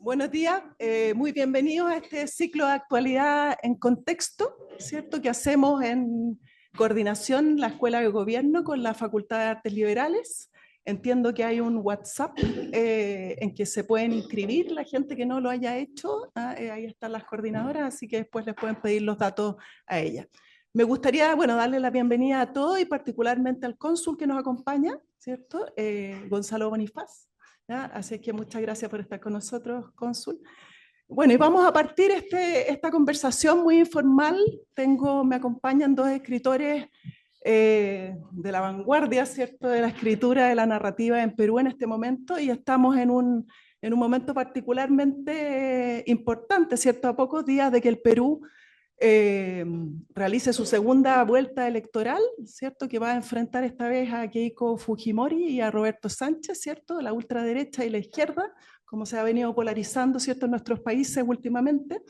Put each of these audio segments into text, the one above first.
Buenos días, muy bienvenidos a este ciclo de actualidad en contexto, ¿cierto? Que hacemos en coordinación la Escuela de Gobierno con la Facultad de Artes Liberales. Entiendo que hay un WhatsApp en que se pueden inscribir la gente que no lo haya hecho. Ahí están las coordinadoras, así que después les pueden pedir los datos a ellas. Me gustaría, bueno, darle la bienvenida a todos y particularmente al cónsul que nos acompaña, ¿cierto? Gonzalo Bonifaz. ¿Ya? Así que muchas gracias por estar con nosotros, cónsul. Bueno, y vamos a partir esta conversación muy informal. Me acompañan dos escritores de la vanguardia, ¿cierto?, de la escritura, de la narrativa en Perú en este momento, y estamos en un momento particularmente importante, ¿cierto?, a pocos días de que el Perú realice su segunda vuelta electoral, ¿cierto?, que va a enfrentar esta vez a Keiko Fujimori y a Roberto Sánchez, ¿cierto?, la ultraderecha y la izquierda, como se ha venido polarizando, ¿cierto?, en nuestros países últimamente.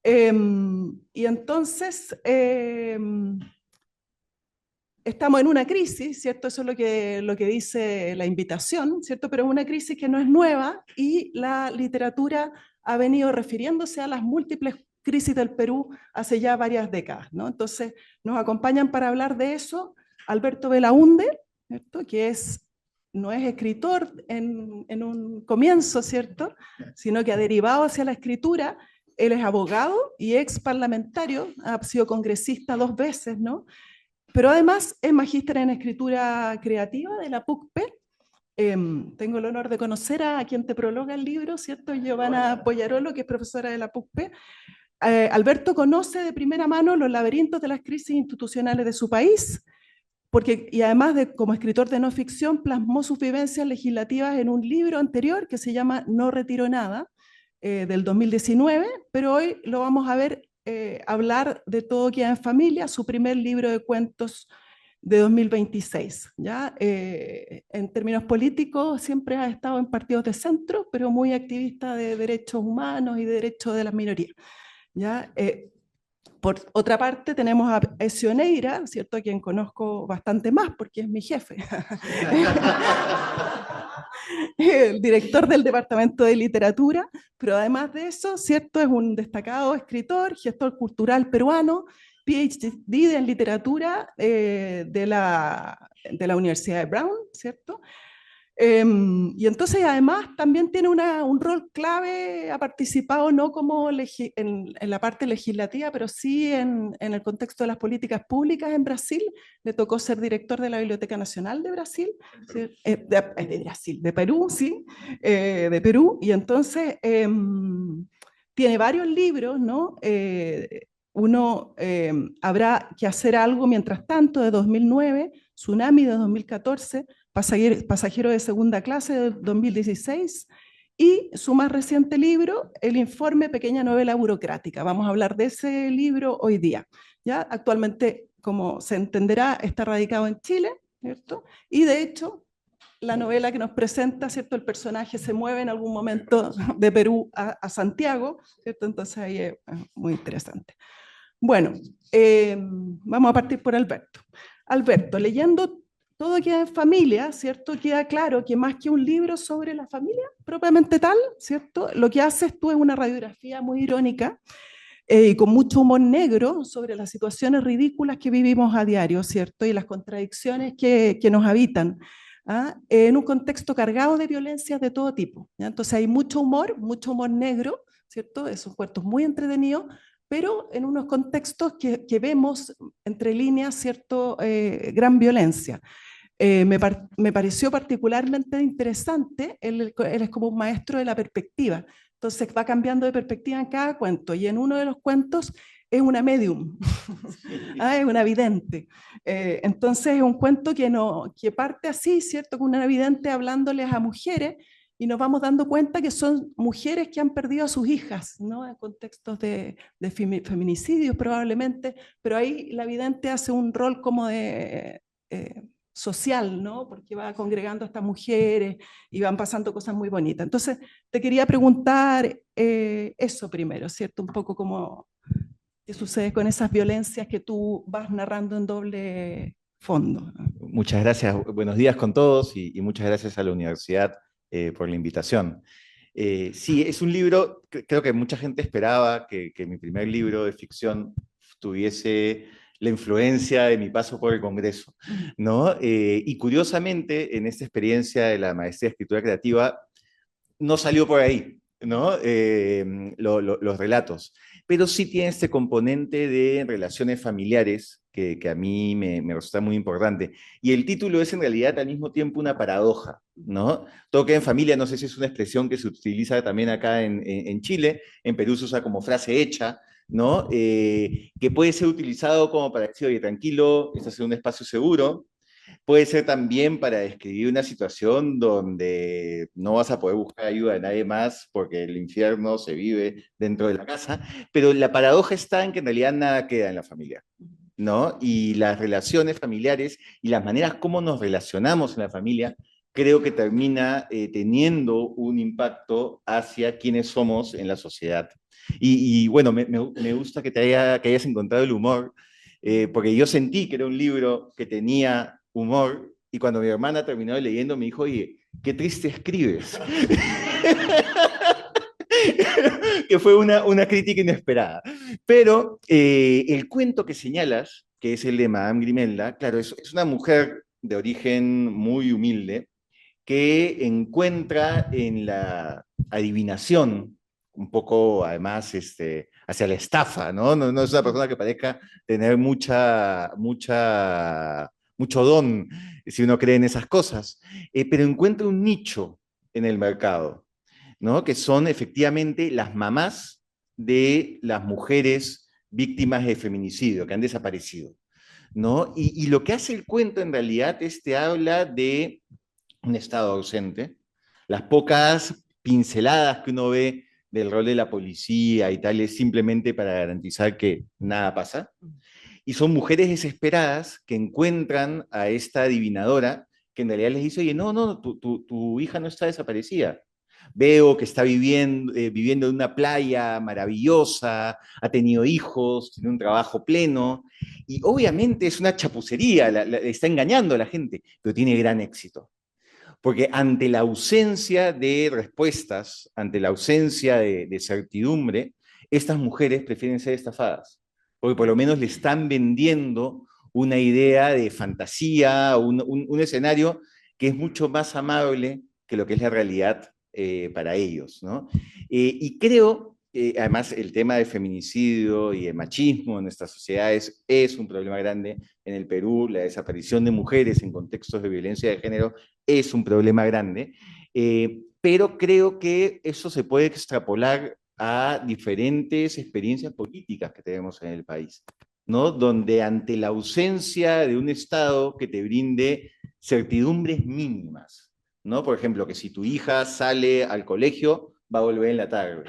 Y entonces estamos en una crisis, ¿cierto? Eso es lo que dice la invitación, ¿cierto? Pero es una crisis que no es nueva y la literatura ha venido refiriéndose a las múltiples crisis del Perú hace ya varias décadas, ¿no? Entonces nos acompañan para hablar de eso Alberto Belaúnde, ¿cierto?, que no es escritor en un comienzo, ¿cierto?, sino que ha derivado hacia la escritura. Él es abogado y ex parlamentario, ha sido congresista 2 veces, ¿no? Pero además es magíster en escritura creativa de la PUCP. Tengo el honor de conocer a quien te prologa el libro, ¿cierto?, Giovanna Poyarolo, que es profesora de la PUCP. Alberto conoce de primera mano los laberintos de las crisis institucionales de su país, y además como escritor de no ficción, plasmó sus vivencias legislativas en un libro anterior que se llama No retiro nada, del 2019, pero hoy lo vamos a ver hablar de Todo queda en familia, su primer libro de cuentos de 2026. ¿Ya? En términos políticos siempre ha estado en partidos de centro, pero muy activista de derechos humanos y de derechos de las minorías. ¿Ya? Por otra parte, tenemos a Ezio Neira, ¿cierto?, a quien conozco bastante más porque es mi jefe. El director del Departamento de Literatura, pero además de eso, ¿cierto?, es un destacado escritor, gestor cultural peruano, PhD en literatura de la Universidad de Brown, ¿cierto? Y entonces además también tiene un rol clave, ha participado no como en la parte legislativa, pero sí en el contexto de las políticas públicas en Brasil. Le tocó ser director de la Biblioteca Nacional de Brasil, ¿sí? De Perú, sí, de Perú, y entonces tiene varios libros, ¿no? Uno, Habrá que hacer algo mientras tanto, de 2009, Tsunami de 2014, Pasajero de segunda clase de 2016, y su más reciente libro, El informe Pequeña novela burocrática. Vamos a hablar de ese libro hoy día. ¿Ya? Actualmente, como se entenderá, está radicado en Chile, ¿cierto? Y de hecho, la novela que nos presenta, ¿cierto?, el personaje se mueve en algún momento de Perú a Santiago, ¿cierto? Entonces ahí es muy interesante. Bueno, vamos a partir por Alberto. Alberto, leyendo Todo queda en familia, ¿cierto?, queda claro que más que un libro sobre la familia propiamente tal, ¿cierto?, lo que haces tú es una radiografía muy irónica y con mucho humor negro sobre las situaciones ridículas que vivimos a diario, ¿cierto?, y las contradicciones que nos habitan, en un contexto cargado de violencias de todo tipo, ¿ya? Entonces hay mucho humor negro, ¿cierto?, esos cuentos muy entretenidos, pero en unos contextos que vemos entre líneas, ¿cierto?, gran violencia. Me pareció particularmente interesante, él es como un maestro de la perspectiva, entonces va cambiando de perspectiva en cada cuento, y en uno de los cuentos es una medium, es una vidente. Entonces es un cuento que parte así, ¿cierto?, con una vidente hablándoles a mujeres, y nos vamos dando cuenta que son mujeres que han perdido a sus hijas, ¿no?, en contextos de feminicidios probablemente, pero ahí la vidente hace un rol como de social, ¿no?, porque va congregando a estas mujeres y van pasando cosas muy bonitas. Entonces, te quería preguntar eso primero, ¿cierto? Un poco como qué sucede con esas violencias que tú vas narrando en doble fondo. Muchas gracias, buenos días con todos y muchas gracias a la universidad por la invitación. Sí, es un libro, creo que mucha gente esperaba que mi primer libro de ficción tuviese la influencia de mi paso por el Congreso, ¿no? Y curiosamente, en esta experiencia de la maestría de escritura creativa, no salió por ahí, ¿no? Los relatos. Pero sí tiene este componente de relaciones familiares que a mí me resulta muy importante. Y el título es en realidad al mismo tiempo una paradoja, ¿no? Todo queda en familia, no sé si es una expresión que se utiliza también acá en Chile, en Perú se usa como frase hecha, ¿no? Que puede ser utilizado como para decir, oye, tranquilo, estás en un espacio seguro, puede ser también para describir una situación donde no vas a poder buscar ayuda de nadie más porque el infierno se vive dentro de la casa, pero la paradoja está en que en realidad nada queda en la familia, ¿no? Y las relaciones familiares y las maneras como nos relacionamos en la familia creo que termina teniendo un impacto hacia quiénes somos en la sociedad. Y bueno, me gusta que, que hayas encontrado el humor, porque yo sentí que era un libro que tenía humor y cuando mi hermana terminó leyendo me dijo, oye, qué triste escribes. Que fue una crítica inesperada. Pero el cuento que señalas, que es el de Madame Grimelda, claro, es una mujer de origen muy humilde que encuentra en la adivinación, un poco además hacia la estafa, ¿no? No es una persona que parezca tener mucho don, si uno cree en esas cosas, pero encuentra un nicho en el mercado, ¿no? Que son efectivamente las mamás de las mujeres víctimas de feminicidio, que han desaparecido, ¿no? Y lo que hace el cuento en realidad te habla de un Estado ausente, las pocas pinceladas que uno ve del rol de la policía y tal es simplemente para garantizar que nada pasa. Y son mujeres desesperadas que encuentran a esta adivinadora que en realidad les dice, oye, no, tu hija no está desaparecida. Veo que está viviendo en una playa maravillosa, ha tenido hijos, tiene un trabajo pleno, y obviamente es una chapucería, está engañando a la gente, pero tiene gran éxito. Porque ante la ausencia de respuestas, ante la ausencia de certidumbre, estas mujeres prefieren ser estafadas, porque por lo menos le están vendiendo una idea de fantasía, un escenario que es mucho más amable que lo que es la realidad para ellos, ¿no? Y creo, además, el tema de feminicidio y de machismo en nuestras sociedades es un problema grande. En el Perú, la desaparición de mujeres en contextos de violencia de género es un problema grande, pero creo que eso se puede extrapolar a diferentes experiencias políticas que tenemos en el país, ¿no? Donde ante la ausencia de un Estado que te brinde certidumbres mínimas, ¿no? Por ejemplo, que si tu hija sale al colegio, va a volver en la tarde,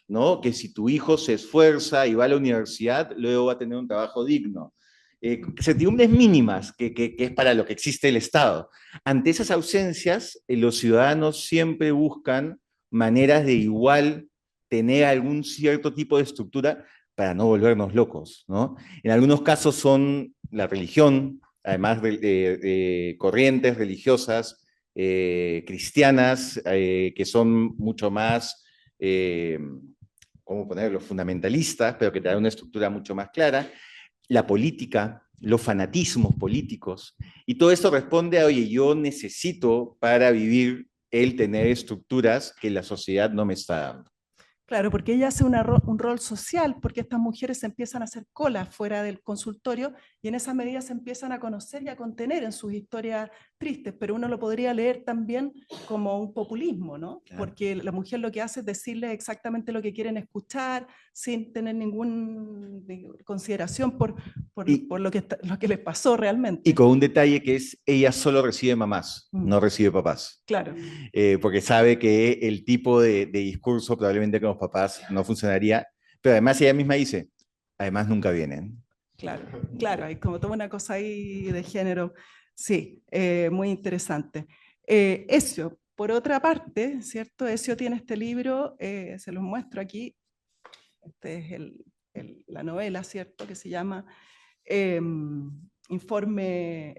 ¿no? Que si tu hijo se esfuerza y va a la universidad, luego va a tener un trabajo digno. Certidumbres mínimas, que es para lo que existe el Estado. Ante esas ausencias, los ciudadanos siempre buscan maneras de igual tener algún cierto tipo de estructura para no volvernos locos, ¿no? En algunos casos son la religión, además de corrientes religiosas cristianas que son mucho más, ¿cómo ponerlo?, fundamentalistas, pero que te dan una estructura mucho más clara, la política, los fanatismos políticos, y todo esto responde a, oye, yo necesito para vivir el tener estructuras que la sociedad no me está dando. Claro, porque ella hace un rol social, porque estas mujeres se empiezan a hacer colas fuera del consultorio y en esa medida se empiezan a conocer y a contener en sus historias tristes, pero uno lo podría leer también como un populismo, ¿no? Claro. Porque la mujer lo que hace es decirles exactamente lo que quieren escuchar sin tener ninguna consideración por lo que les pasó realmente. Y con un detalle que es, ella solo recibe mamás, no recibe papás. Claro. Porque sabe que el tipo de discurso probablemente con los papás no funcionaría, pero además ella misma dice, además nunca vienen. Claro, claro, hay como toda una cosa ahí de género, sí, muy interesante. Ezio, por otra parte, ¿cierto? Ezio tiene este libro, se los muestro aquí, este es la novela, ¿cierto? Que se llama El informe,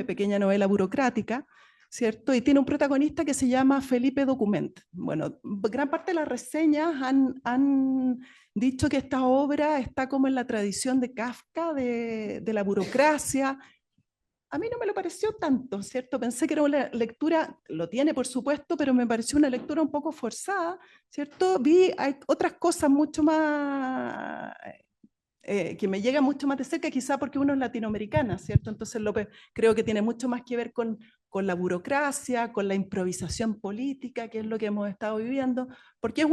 pequeña novela burocrática, ¿cierto? Y tiene un protagonista que se llama Felipe Document. Bueno, gran parte de las reseñas han dicho que esta obra está como en la tradición de Kafka, de la burocracia. A mí no me lo pareció tanto, ¿cierto? Pensé que era una lectura, lo tiene por supuesto, pero me pareció una lectura un poco forzada, ¿cierto? Hay otras cosas mucho más que me llega mucho más de cerca, quizá porque uno es latinoamericana, ¿cierto? Entonces López creo que tiene mucho más que ver con la burocracia, con la improvisación política, que es lo que hemos estado viviendo, porque es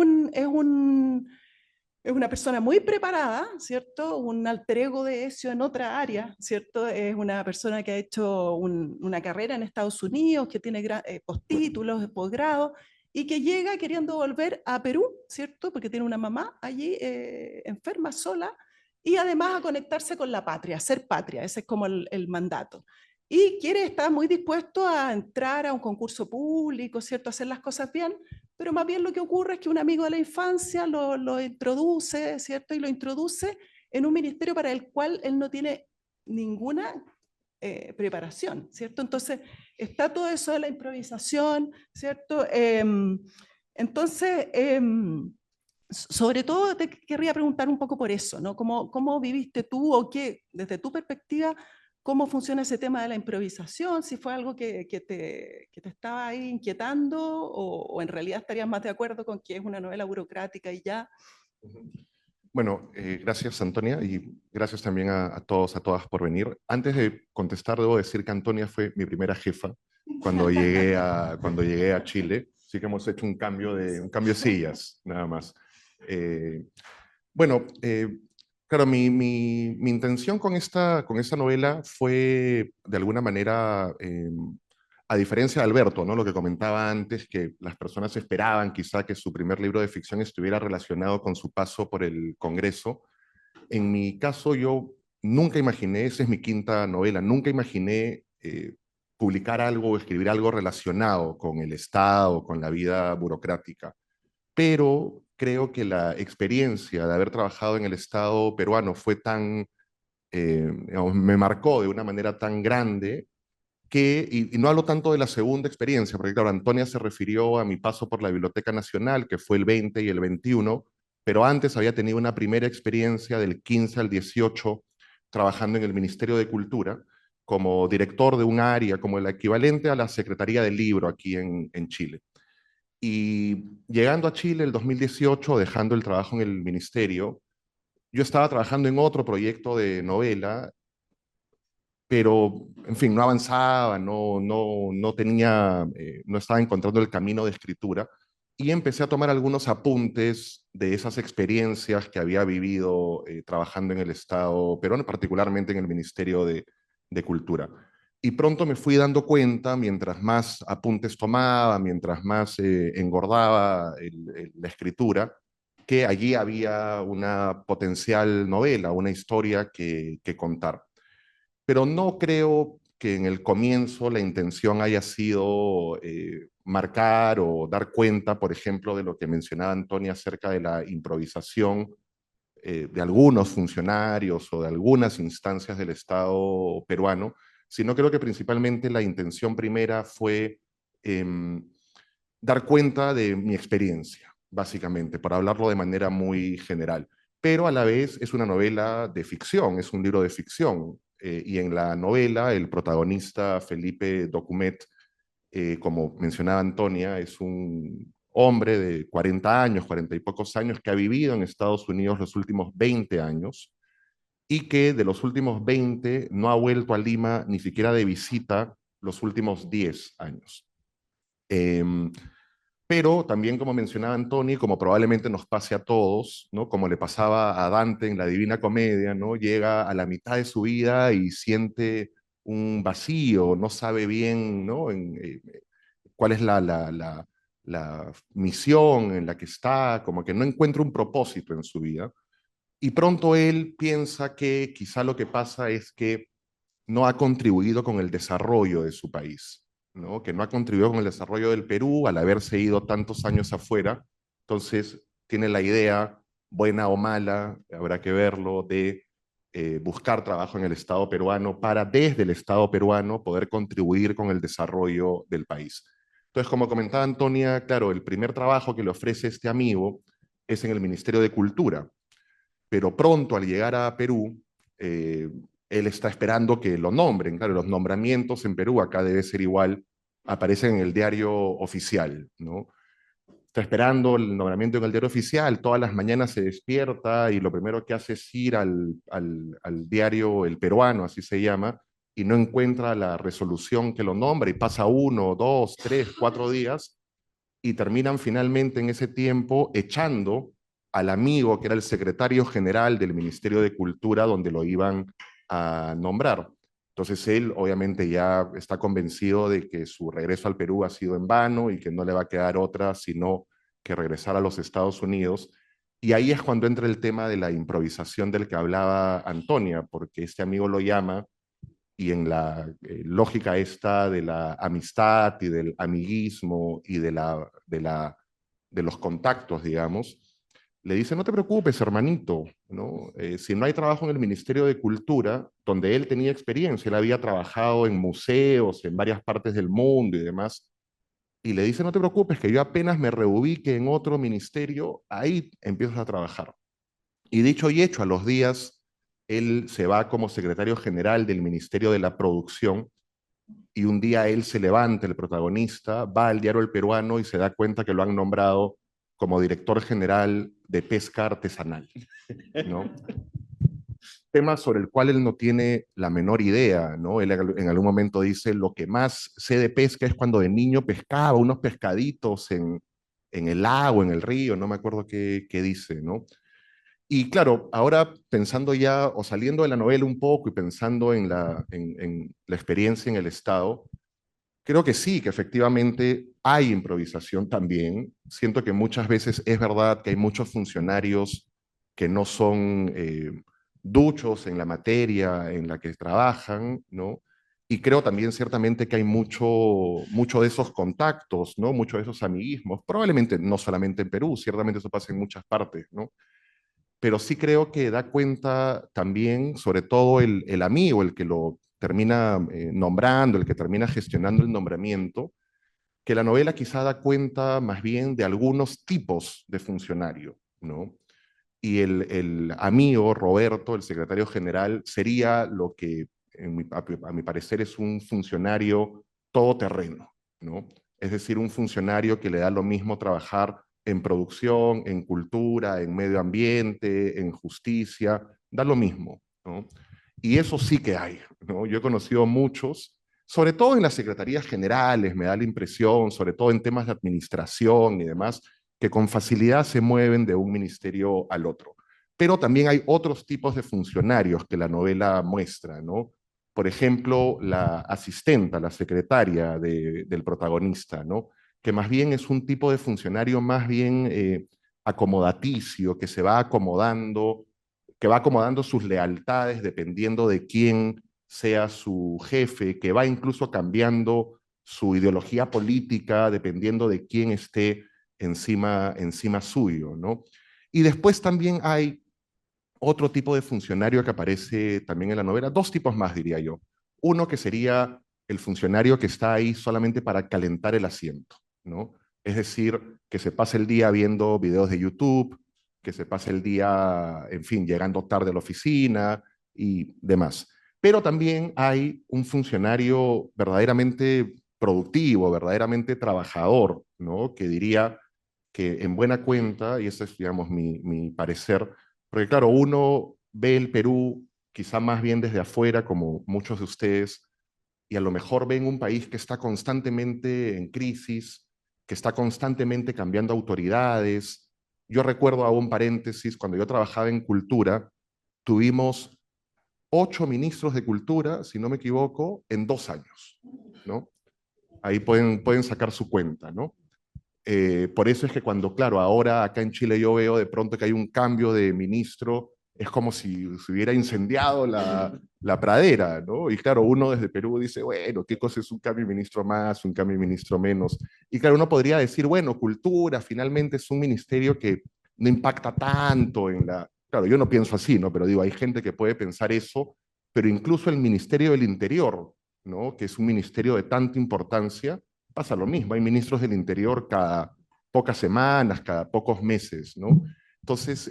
una persona muy preparada, ¿cierto? Un alter ego de Ezio en otra área, ¿cierto? Es una persona que ha hecho una carrera en Estados Unidos, que tiene postítulos, posgrado, y que llega queriendo volver a Perú, ¿cierto? Porque tiene una mamá allí enferma, sola, y además a conectarse con la patria, a ser patria, ese es como el mandato. Y está muy dispuesto a entrar a un concurso público, ¿cierto? A hacer las cosas bien, pero más bien lo que ocurre es que un amigo de la infancia lo introduce, ¿cierto? Y lo introduce en un ministerio para el cual él no tiene ninguna preparación, ¿cierto? Entonces, está todo eso de la improvisación, ¿cierto? Entonces, sobre todo te querría preguntar un poco por eso, ¿no? ¿Cómo viviste tú o qué, desde tu perspectiva, cómo funciona ese tema de la improvisación? Si fue algo que te estaba ahí inquietando o en realidad estarías más de acuerdo con que es una novela burocrática y ya. Bueno, gracias Antonia y gracias también a todos, a todas por venir. Antes de contestar, debo decir que Antonia fue mi primera jefa cuando llegué a Chile. Sí que hemos hecho un cambio de sillas, nada más. Eh, bueno, claro, mi intención con esta novela fue, de alguna manera, a diferencia de Alberto, ¿no? Lo que comentaba antes, que las personas esperaban quizá que su primer libro de ficción estuviera relacionado con su paso por el Congreso. En mi caso, yo nunca imaginé, esa es mi quinta novela, nunca imaginé publicar algo o escribir algo relacionado con el Estado, con la vida burocrática, pero creo que la experiencia de haber trabajado en el Estado peruano fue tan, digamos, me marcó de una manera tan grande que, y no hablo tanto de la segunda experiencia, porque claro, Antonia se refirió a mi paso por la Biblioteca Nacional, que fue el 20 y el 21, pero antes había tenido una primera experiencia del 15 al 18 trabajando en el Ministerio de Cultura como director de un área, como el equivalente a la Secretaría del Libro aquí en Chile. Y llegando a Chile el 2018, dejando el trabajo en el ministerio, yo estaba trabajando en otro proyecto de novela, pero, en fin, no avanzaba, no tenía, no estaba encontrando el camino de escritura, y empecé a tomar algunos apuntes de esas experiencias que había vivido trabajando en el Estado peruano, particularmente en el Ministerio de Cultura. Y pronto me fui dando cuenta, mientras más apuntes tomaba, mientras más engordaba la escritura, que allí había una potencial novela, una historia que contar. Pero no creo que en el comienzo la intención haya sido marcar o dar cuenta, por ejemplo, de lo que mencionaba Antonia acerca de la improvisación de algunos funcionarios o de algunas instancias del Estado peruano, sino creo que principalmente la intención primera fue em, dar cuenta de mi experiencia, básicamente, para hablarlo de manera muy general. Pero a la vez es una novela de ficción, es un libro de ficción. Y en la novela, el protagonista, Felipe Documet, como mencionaba Antonia, es un hombre de 40 años, 40 y pocos años, que ha vivido en Estados Unidos los últimos 20 años y que de los últimos 20 no ha vuelto a Lima ni siquiera de visita los últimos 10 años. Pero también, como mencionaba Antoni, como probablemente nos pase a todos, ¿no? Como le pasaba a Dante en la Divina Comedia, ¿no? Llega a la mitad de su vida y siente un vacío, no sabe bien, ¿no? Cuál es la misión en la que está, como que no encuentra un propósito en su vida. Y pronto él piensa que quizá lo que pasa es que no ha contribuido con el desarrollo de su país, ¿no? Que no ha contribuido con el desarrollo del Perú al haberse ido tantos años afuera. Entonces tiene la idea, buena o mala, habrá que verlo, de buscar trabajo en el Estado peruano para, desde el Estado peruano, poder contribuir con el desarrollo del país. Entonces, como comentaba Antonia, claro, el primer trabajo que le ofrece este amigo es en el Ministerio de Cultura, pero pronto al llegar a Perú, él está esperando que lo nombren. Claro, los nombramientos en Perú, acá debe ser igual, aparecen en el diario oficial, ¿no? Está esperando el nombramiento en el diario oficial, todas las mañanas se despierta y lo primero que hace es ir al diario El Peruano, así se llama, y no encuentra la resolución que lo nombra y pasa 1, 2, 3, 4 días y terminan finalmente en ese tiempo echando al amigo que era el secretario general del Ministerio de Cultura donde lo iban a nombrar. Entonces él obviamente ya está convencido de que su regreso al Perú ha sido en vano y que no le va a quedar otra sino que regresar a los Estados Unidos. Y ahí es cuando entra el tema de la improvisación del que hablaba Antonia, porque este amigo lo llama y en la lógica esta de la amistad y del amiguismo y de los contactos, digamos, le dice, no te preocupes, hermanito, ¿no? Si no hay trabajo en el Ministerio de Cultura, donde él tenía experiencia, él había trabajado en museos, en varias partes del mundo y demás, y le dice, no te preocupes, que yo apenas me reubique en otro ministerio, ahí empiezas a trabajar. Y dicho y hecho, a los días, él se va como secretario general del Ministerio de la Producción y un día él se levanta, el protagonista, va al diario El Peruano y se da cuenta que lo han nombrado como director general de pesca artesanal, ¿no? Tema sobre el cual él no tiene la menor idea, ¿no? Él en algún momento dice, lo que más sé de pesca es cuando de niño pescaba unos pescaditos en el lago, en el río, no me acuerdo qué dice, ¿no? Y claro, ahora pensando ya o saliendo de la novela un poco y pensando en la experiencia en el Estado, creo que sí, que efectivamente hay improvisación también. Siento que muchas veces es verdad que hay muchos funcionarios que no son duchos en la materia en la que trabajan, ¿no? Y creo también ciertamente que hay mucho de esos contactos, ¿no? Mucho de esos amiguismos, probablemente no solamente en Perú, ciertamente eso pasa en muchas partes, ¿no? Pero sí creo que da cuenta también, sobre todo el amigo, el que lo termina nombrando, el que termina gestionando el nombramiento, que la novela quizá da cuenta más bien de algunos tipos de funcionario, ¿no? Y el amigo Roberto, el secretario general, sería lo que a mi parecer es un funcionario todoterreno, ¿no? Es decir, un funcionario que le da lo mismo trabajar en producción, en cultura, en medio ambiente, en justicia, da lo mismo, ¿no? Y eso sí que hay, ¿no? Yo he conocido muchos, sobre todo en las secretarías generales, me da la impresión, sobre todo en temas de administración y demás, que con facilidad se mueven de un ministerio al otro. Pero también hay otros tipos de funcionarios que la novela muestra, ¿no? Por ejemplo, la asistenta, la secretaria del protagonista, ¿no? Que más bien es un tipo de funcionario más bien acomodaticio, que se va acomodando, que va acomodando sus lealtades dependiendo de quién sea su jefe, que va incluso cambiando su ideología política dependiendo de quién esté encima suyo, ¿no? Y después también hay otro tipo de funcionario que aparece también en la novela, dos tipos más diría yo. Uno que sería el funcionario que está ahí solamente para calentar el asiento, ¿no? Es decir, que se pasa el día viendo videos de YouTube, que se pasa el día, en fin, llegando tarde a la oficina y demás. Pero también hay un funcionario verdaderamente productivo, verdaderamente trabajador, ¿no? Que diría que en buena cuenta, y ese es, digamos, mi parecer, porque claro, uno ve el Perú quizá más bien desde afuera, como muchos de ustedes, y a lo mejor ven un país que está constantemente en crisis, que está constantemente cambiando autoridades. Yo recuerdo, a un paréntesis, cuando yo trabajaba en cultura, tuvimos 8 ministros de cultura, si no me equivoco, en 2 años, ¿no? Ahí pueden sacar su cuenta, ¿no? Por eso es que cuando, claro, ahora acá en Chile yo veo de pronto que hay un cambio de ministro, es como si se hubiera incendiado la pradera, ¿no? Y claro, uno desde Perú dice, bueno, ¿qué cosa es un cambio de ministro más, un cambio de ministro menos? Y claro, uno podría decir, bueno, cultura finalmente es un ministerio que no impacta tanto Claro, yo no pienso así, ¿no? Pero digo, hay gente que puede pensar eso, pero incluso el Ministerio del Interior, ¿no? Que es un ministerio de tanta importancia, pasa lo mismo. Hay ministros del Interior cada pocas semanas, cada pocos meses, ¿no? Entonces,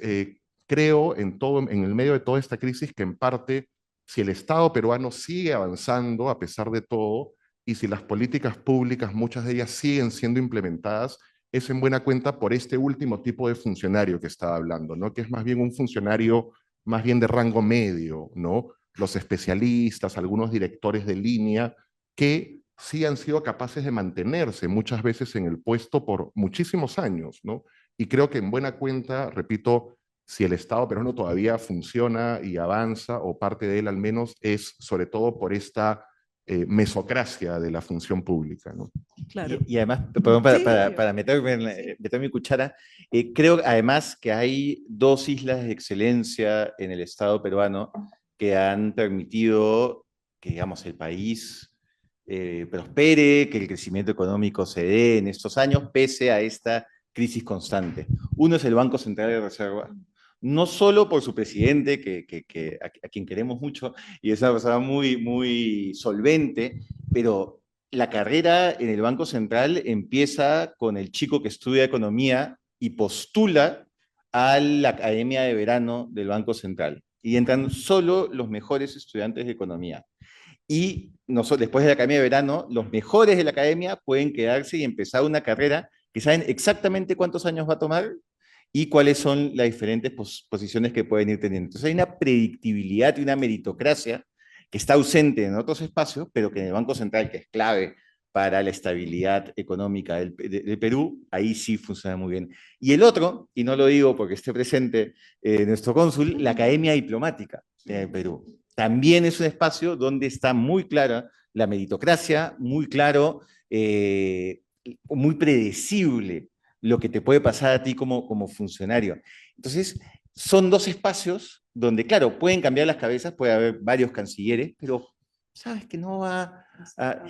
creo en el medio de toda esta crisis que en parte, si el Estado peruano sigue avanzando a pesar de todo, y si las políticas públicas, muchas de ellas siguen siendo implementadas, es en buena cuenta por este último tipo de funcionario que estaba hablando, ¿no? Que es más bien un funcionario más bien de rango medio, ¿no? Los especialistas, algunos directores de línea, que sí han sido capaces de mantenerse muchas veces en el puesto por muchísimos años, ¿no? Y creo que en buena cuenta, repito, si el Estado peruano todavía funciona y avanza, o parte de él al menos, es sobre todo por esta mesocracia de la función pública, ¿no? Claro. Y además, perdón, Sí, obvio. para meterme Sí. meter mi cuchara, creo además que hay dos islas de excelencia en el Estado peruano que han permitido que, digamos, el país prospere, que el crecimiento económico se dé en estos años, pese a esta crisis constante. Uno es el Banco Central de Reserva, no solo por su presidente, a quien queremos mucho, y es una persona muy, muy solvente, pero la carrera en el Banco Central empieza con el chico que estudia economía y postula a la Academia de Verano del Banco Central. Y entran solo los mejores estudiantes de economía. Y después de la Academia de Verano, los mejores de la Academia pueden quedarse y empezar una carrera que saben exactamente cuántos años va a tomar y cuáles son las diferentes posiciones que pueden ir teniendo. Entonces hay una predictibilidad y una meritocracia que está ausente en otros espacios, pero que en el Banco Central, que es clave para la estabilidad económica del Perú, ahí sí funciona muy bien. Y el otro, y no lo digo porque esté presente nuestro cónsul, la Academia Diplomática del Perú. También es un espacio donde está muy clara la meritocracia, muy claro, muy predecible lo que te puede pasar a ti como funcionario. Entonces, son dos espacios donde, claro, pueden cambiar las cabezas, puede haber varios cancilleres, pero sabes que no va a...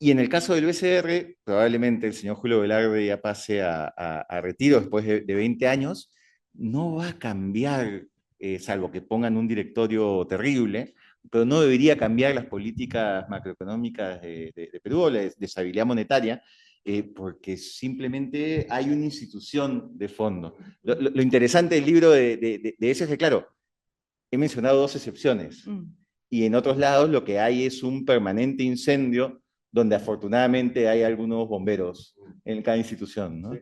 Y en el caso del BCR, probablemente el señor Julio Velarde ya pase a retiro después de 20 años, no va a cambiar, salvo que pongan un directorio terrible, pero no debería cambiar las políticas macroeconómicas de Perú o la estabilidad monetaria, porque simplemente hay una institución de fondo. Lo interesante del libro de ese es que, claro, he mencionado dos excepciones, y en otros lados lo que hay es un permanente incendio donde afortunadamente hay algunos bomberos en cada institución, ¿no?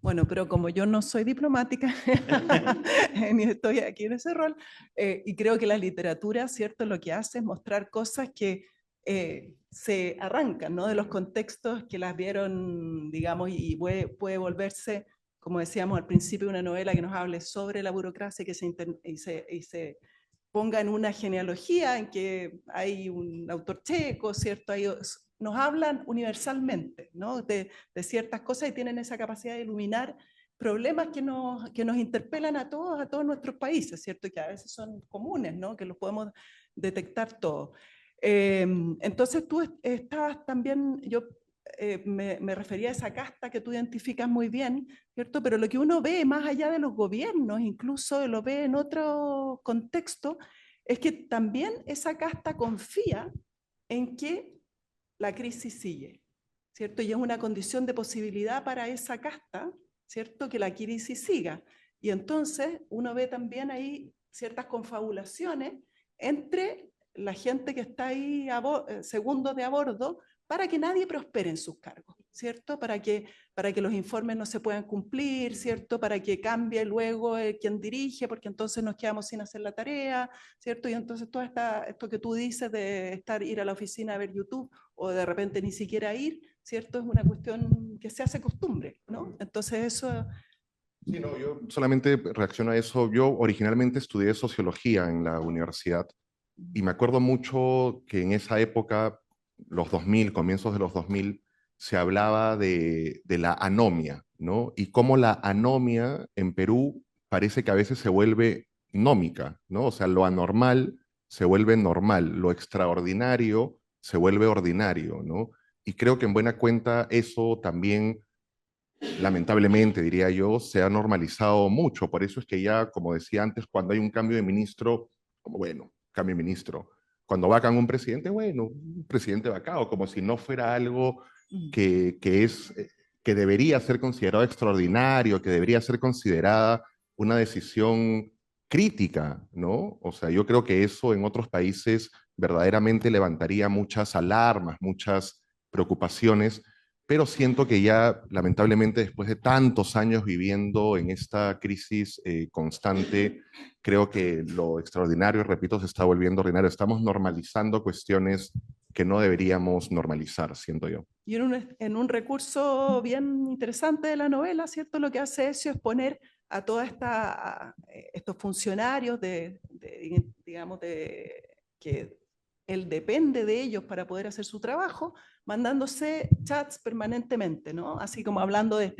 Bueno, pero como yo no soy diplomática, ni estoy aquí en ese rol, y creo que la literatura, ¿cierto?, lo que hace es mostrar cosas que se arrancan, ¿no?, de los contextos que las vieron, digamos, y puede volverse, como decíamos al principio, una novela que nos hable sobre la burocracia y se ponga en una genealogía en que hay un autor checo, ¿cierto? Nos hablan universalmente, ¿no? De ciertas cosas y tienen esa capacidad de iluminar problemas que nos interpelan a todos nuestros países, ¿cierto? Y que a veces son comunes, ¿no? Que los podemos detectar todos. Entonces tú estabas también, yo me refería a esa casta que tú identificas muy bien, ¿cierto? Pero lo que uno ve más allá de los gobiernos, incluso lo ve en otro contexto, es que también esa casta confía en que la crisis sigue, ¿cierto? Y es una condición de posibilidad para esa casta, ¿cierto? Que la crisis siga. Y entonces uno ve también ahí ciertas confabulaciones entre la gente que está ahí segundos de a bordo para que nadie prospere en sus cargos, ¿cierto? Para que los informes no se puedan cumplir, ¿cierto? Para que cambie luego quien dirige, porque entonces nos quedamos sin hacer la tarea, ¿cierto? Y entonces todo esto que tú dices de ir a la oficina a ver YouTube o de repente ni siquiera ir, ¿cierto? Es una cuestión que se hace costumbre, ¿no? Entonces eso... Sí, no, yo solamente reacciono a eso. Yo originalmente estudié sociología en la universidad y me acuerdo mucho que en esa época, los 2000, comienzos de los 2000, se hablaba de la anomia, ¿no? Y cómo la anomia en Perú parece que a veces se vuelve nómica, ¿no? O sea, lo anormal se vuelve normal, lo extraordinario se vuelve ordinario, ¿no? Y creo que en buena cuenta eso también lamentablemente, diría yo, se ha normalizado mucho. Por eso es que ya, como decía antes, cuando hay un cambio de ministro, como bueno, cambio de ministro. Cuando vacan un presidente, bueno, un presidente vacado, como si no fuera algo que debería ser considerado extraordinario, que debería ser considerada una decisión crítica, ¿no? O sea, yo creo que eso en otros países verdaderamente levantaría muchas alarmas, muchas preocupaciones, pero siento que ya, lamentablemente, después de tantos años viviendo en esta crisis constante, creo que lo extraordinario, repito, se está volviendo ordinario. Estamos normalizando cuestiones que no deberíamos normalizar, siento yo. Y en un recurso bien interesante de la novela, ¿cierto? Lo que hace Ezio es poner a todos estos funcionarios digamos, que él depende de ellos para poder hacer su trabajo, mandándose chats permanentemente, ¿no? Así como hablando de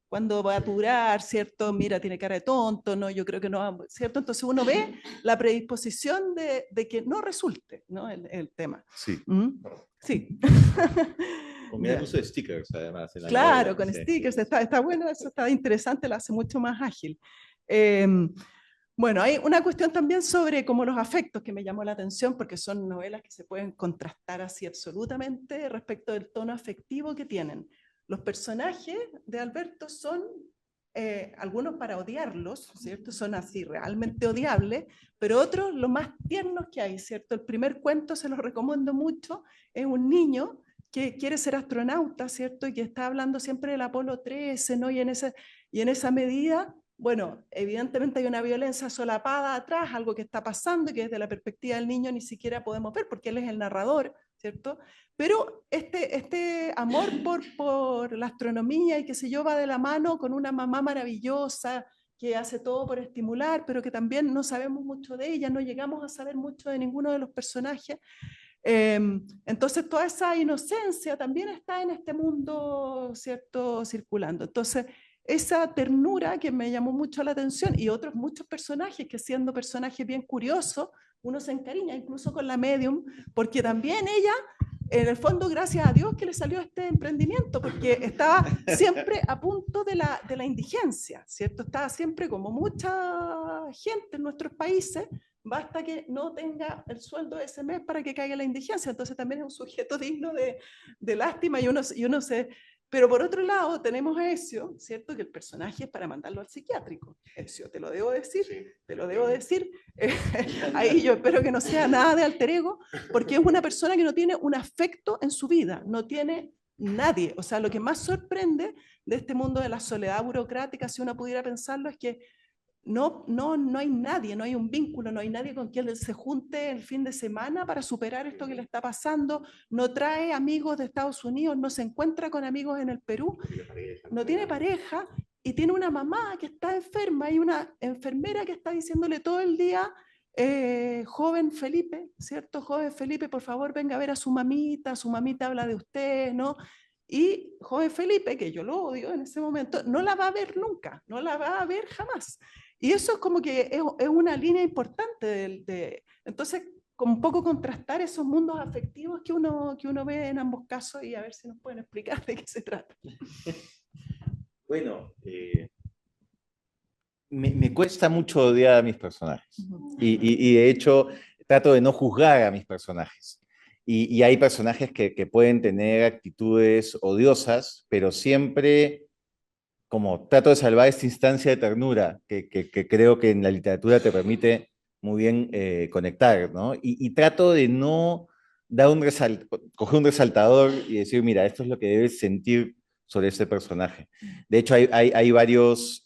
cuánto va a durar, ¿cierto? Mira, tiene cara de tonto, ¿no? Yo creo que no, ¿cierto? Entonces uno ve la predisposición de que no resulte, ¿no? El tema. Sí. ¿Mm? Sí. Combina el uso de stickers, además. En la Claro, novela, con sí. stickers, está bueno, eso está interesante, lo hace mucho más ágil. Bueno, hay una cuestión también sobre como los afectos que me llamó la atención, porque son novelas que se pueden contrastar así absolutamente respecto del tono afectivo que tienen. Los personajes de Alberto son, algunos para odiarlos, ¿cierto? Son así realmente odiables, pero otros los más tiernos que hay, ¿cierto? El primer cuento se los recomiendo mucho, es un niño que quiere ser astronauta, ¿cierto? Y que está hablando siempre del Apolo 13, ¿no? Y en esa medida, bueno, evidentemente hay una violencia solapada atrás, algo que está pasando y que desde la perspectiva del niño ni siquiera podemos ver porque él es el narrador, ¿cierto? Pero este amor por la astronomía y qué sé yo va de la mano con una mamá maravillosa que hace todo por estimular, pero que también no sabemos mucho de ella, no llegamos a saber mucho de ninguno de los personajes. Entonces, toda esa inocencia también está en este mundo, ¿cierto?, circulando. Entonces, esa ternura que me llamó mucho la atención y otros muchos personajes que siendo personajes bien curiosos, uno se encariña incluso con la medium, porque también ella, en el fondo, gracias a Dios que le salió este emprendimiento, porque estaba siempre a punto de la indigencia, ¿cierto? Estaba siempre como mucha gente en nuestros países, basta que no tenga el sueldo de ese mes para que caiga la indigencia. Entonces también es un sujeto digno de lástima y uno se... Pero por otro lado tenemos a Ezio, ¿cierto? Que el personaje es para mandarlo al psiquiátrico. Ezio, te lo debo decir, te lo debo decir. Ahí yo espero que no sea nada de alter ego, porque es una persona que no tiene un afecto en su vida, no tiene nadie. O sea, lo que más sorprende de este mundo de la soledad burocrática, si uno pudiera pensarlo, es que no hay nadie, no hay un vínculo, no hay nadie con quien se junte el fin de semana para superar esto que le está pasando, no trae amigos de Estados Unidos, no se encuentra con amigos en el Perú, no tiene pareja y tiene una mamá que está enferma y una enfermera que está diciéndole todo el día, joven Felipe, ¿cierto? Joven Felipe, por favor venga a ver a su mamita habla de usted, ¿no? Y joven Felipe, que yo lo odio en ese momento, no la va a ver nunca, no la va a ver jamás. Y eso es como que es una línea importante entonces, como un poco contrastar esos mundos afectivos que uno ve en ambos casos y a ver si nos pueden explicar de qué se trata. Bueno, me cuesta mucho odiar a mis personajes. Y de hecho, trato de no juzgar a mis personajes. Y hay personajes que pueden tener actitudes odiosas, pero siempre como trato de salvar esta instancia de ternura que creo que en la literatura te permite muy bien conectar, ¿no? Y trato de no dar coger un resaltador y decir, mira, esto es lo que debes sentir sobre este personaje. De hecho, hay varios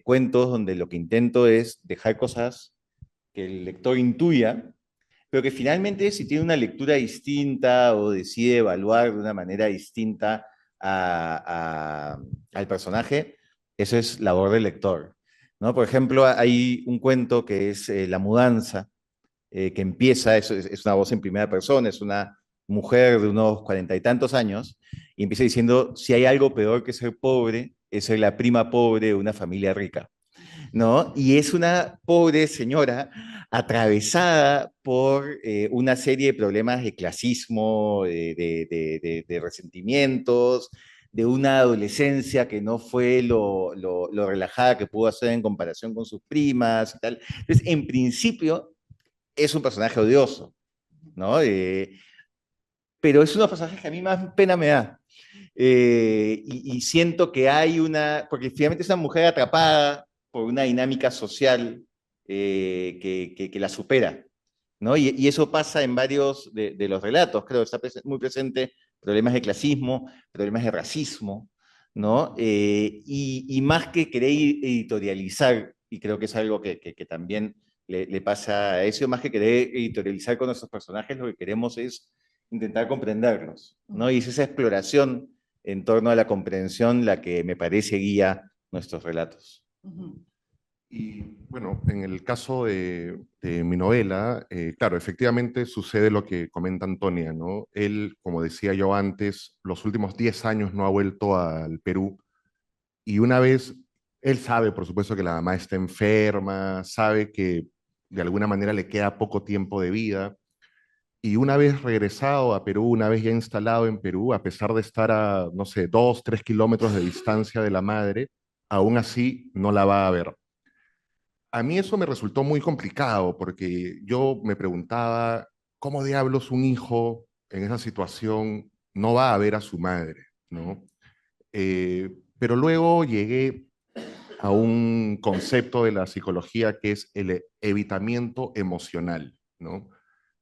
cuentos donde lo que intento es dejar cosas que el lector intuya, pero que finalmente si tiene una lectura distinta o decide evaluar de una manera distinta al personaje, eso es labor del lector, ¿no? Por ejemplo, hay un cuento que es La mudanza, que empieza, es una voz en primera persona, es una mujer de unos 40 y tantos años, y empieza diciendo, si hay algo peor que ser pobre, es ser la prima pobre de una familia rica. ¿No? Y es una pobre señora atravesada por una serie de problemas de clasismo, de resentimientos, de una adolescencia que no fue lo relajada que pudo hacer en comparación con sus primas y tal. Entonces, en principio, es un personaje odioso, ¿no? Pero es uno de los personajes que a mí más pena me da. Y siento que hay porque finalmente es una mujer atrapada por una dinámica social que la supera, ¿no? Y eso pasa en varios de los relatos, creo, está muy presente problemas de clasismo, problemas de racismo, ¿no? Y más que querer editorializar, y creo que es algo que también le pasa a eso, más que querer editorializar con nuestros personajes, lo que queremos es intentar comprenderlos, ¿no? Y es esa exploración en torno a la comprensión la que me parece guía nuestros relatos. Y bueno, en el caso de mi novela, claro, efectivamente sucede lo que comenta Antonia, ¿no? Él, como decía yo antes, los últimos 10 años no ha vuelto al Perú y una vez, él sabe, por supuesto, que la mamá está enferma, sabe que de alguna manera le queda poco tiempo de vida y una vez regresado a Perú, una vez ya instalado en Perú, a pesar de estar a, no sé, 2, 3 kilómetros de distancia de la madre, aún así no la va a ver. A mí eso me resultó muy complicado porque yo me preguntaba, ¿cómo diablos un hijo en esa situación no va a ver a su madre, ¿no? Pero luego llegué a un concepto de la psicología que es el evitamiento emocional, ¿no?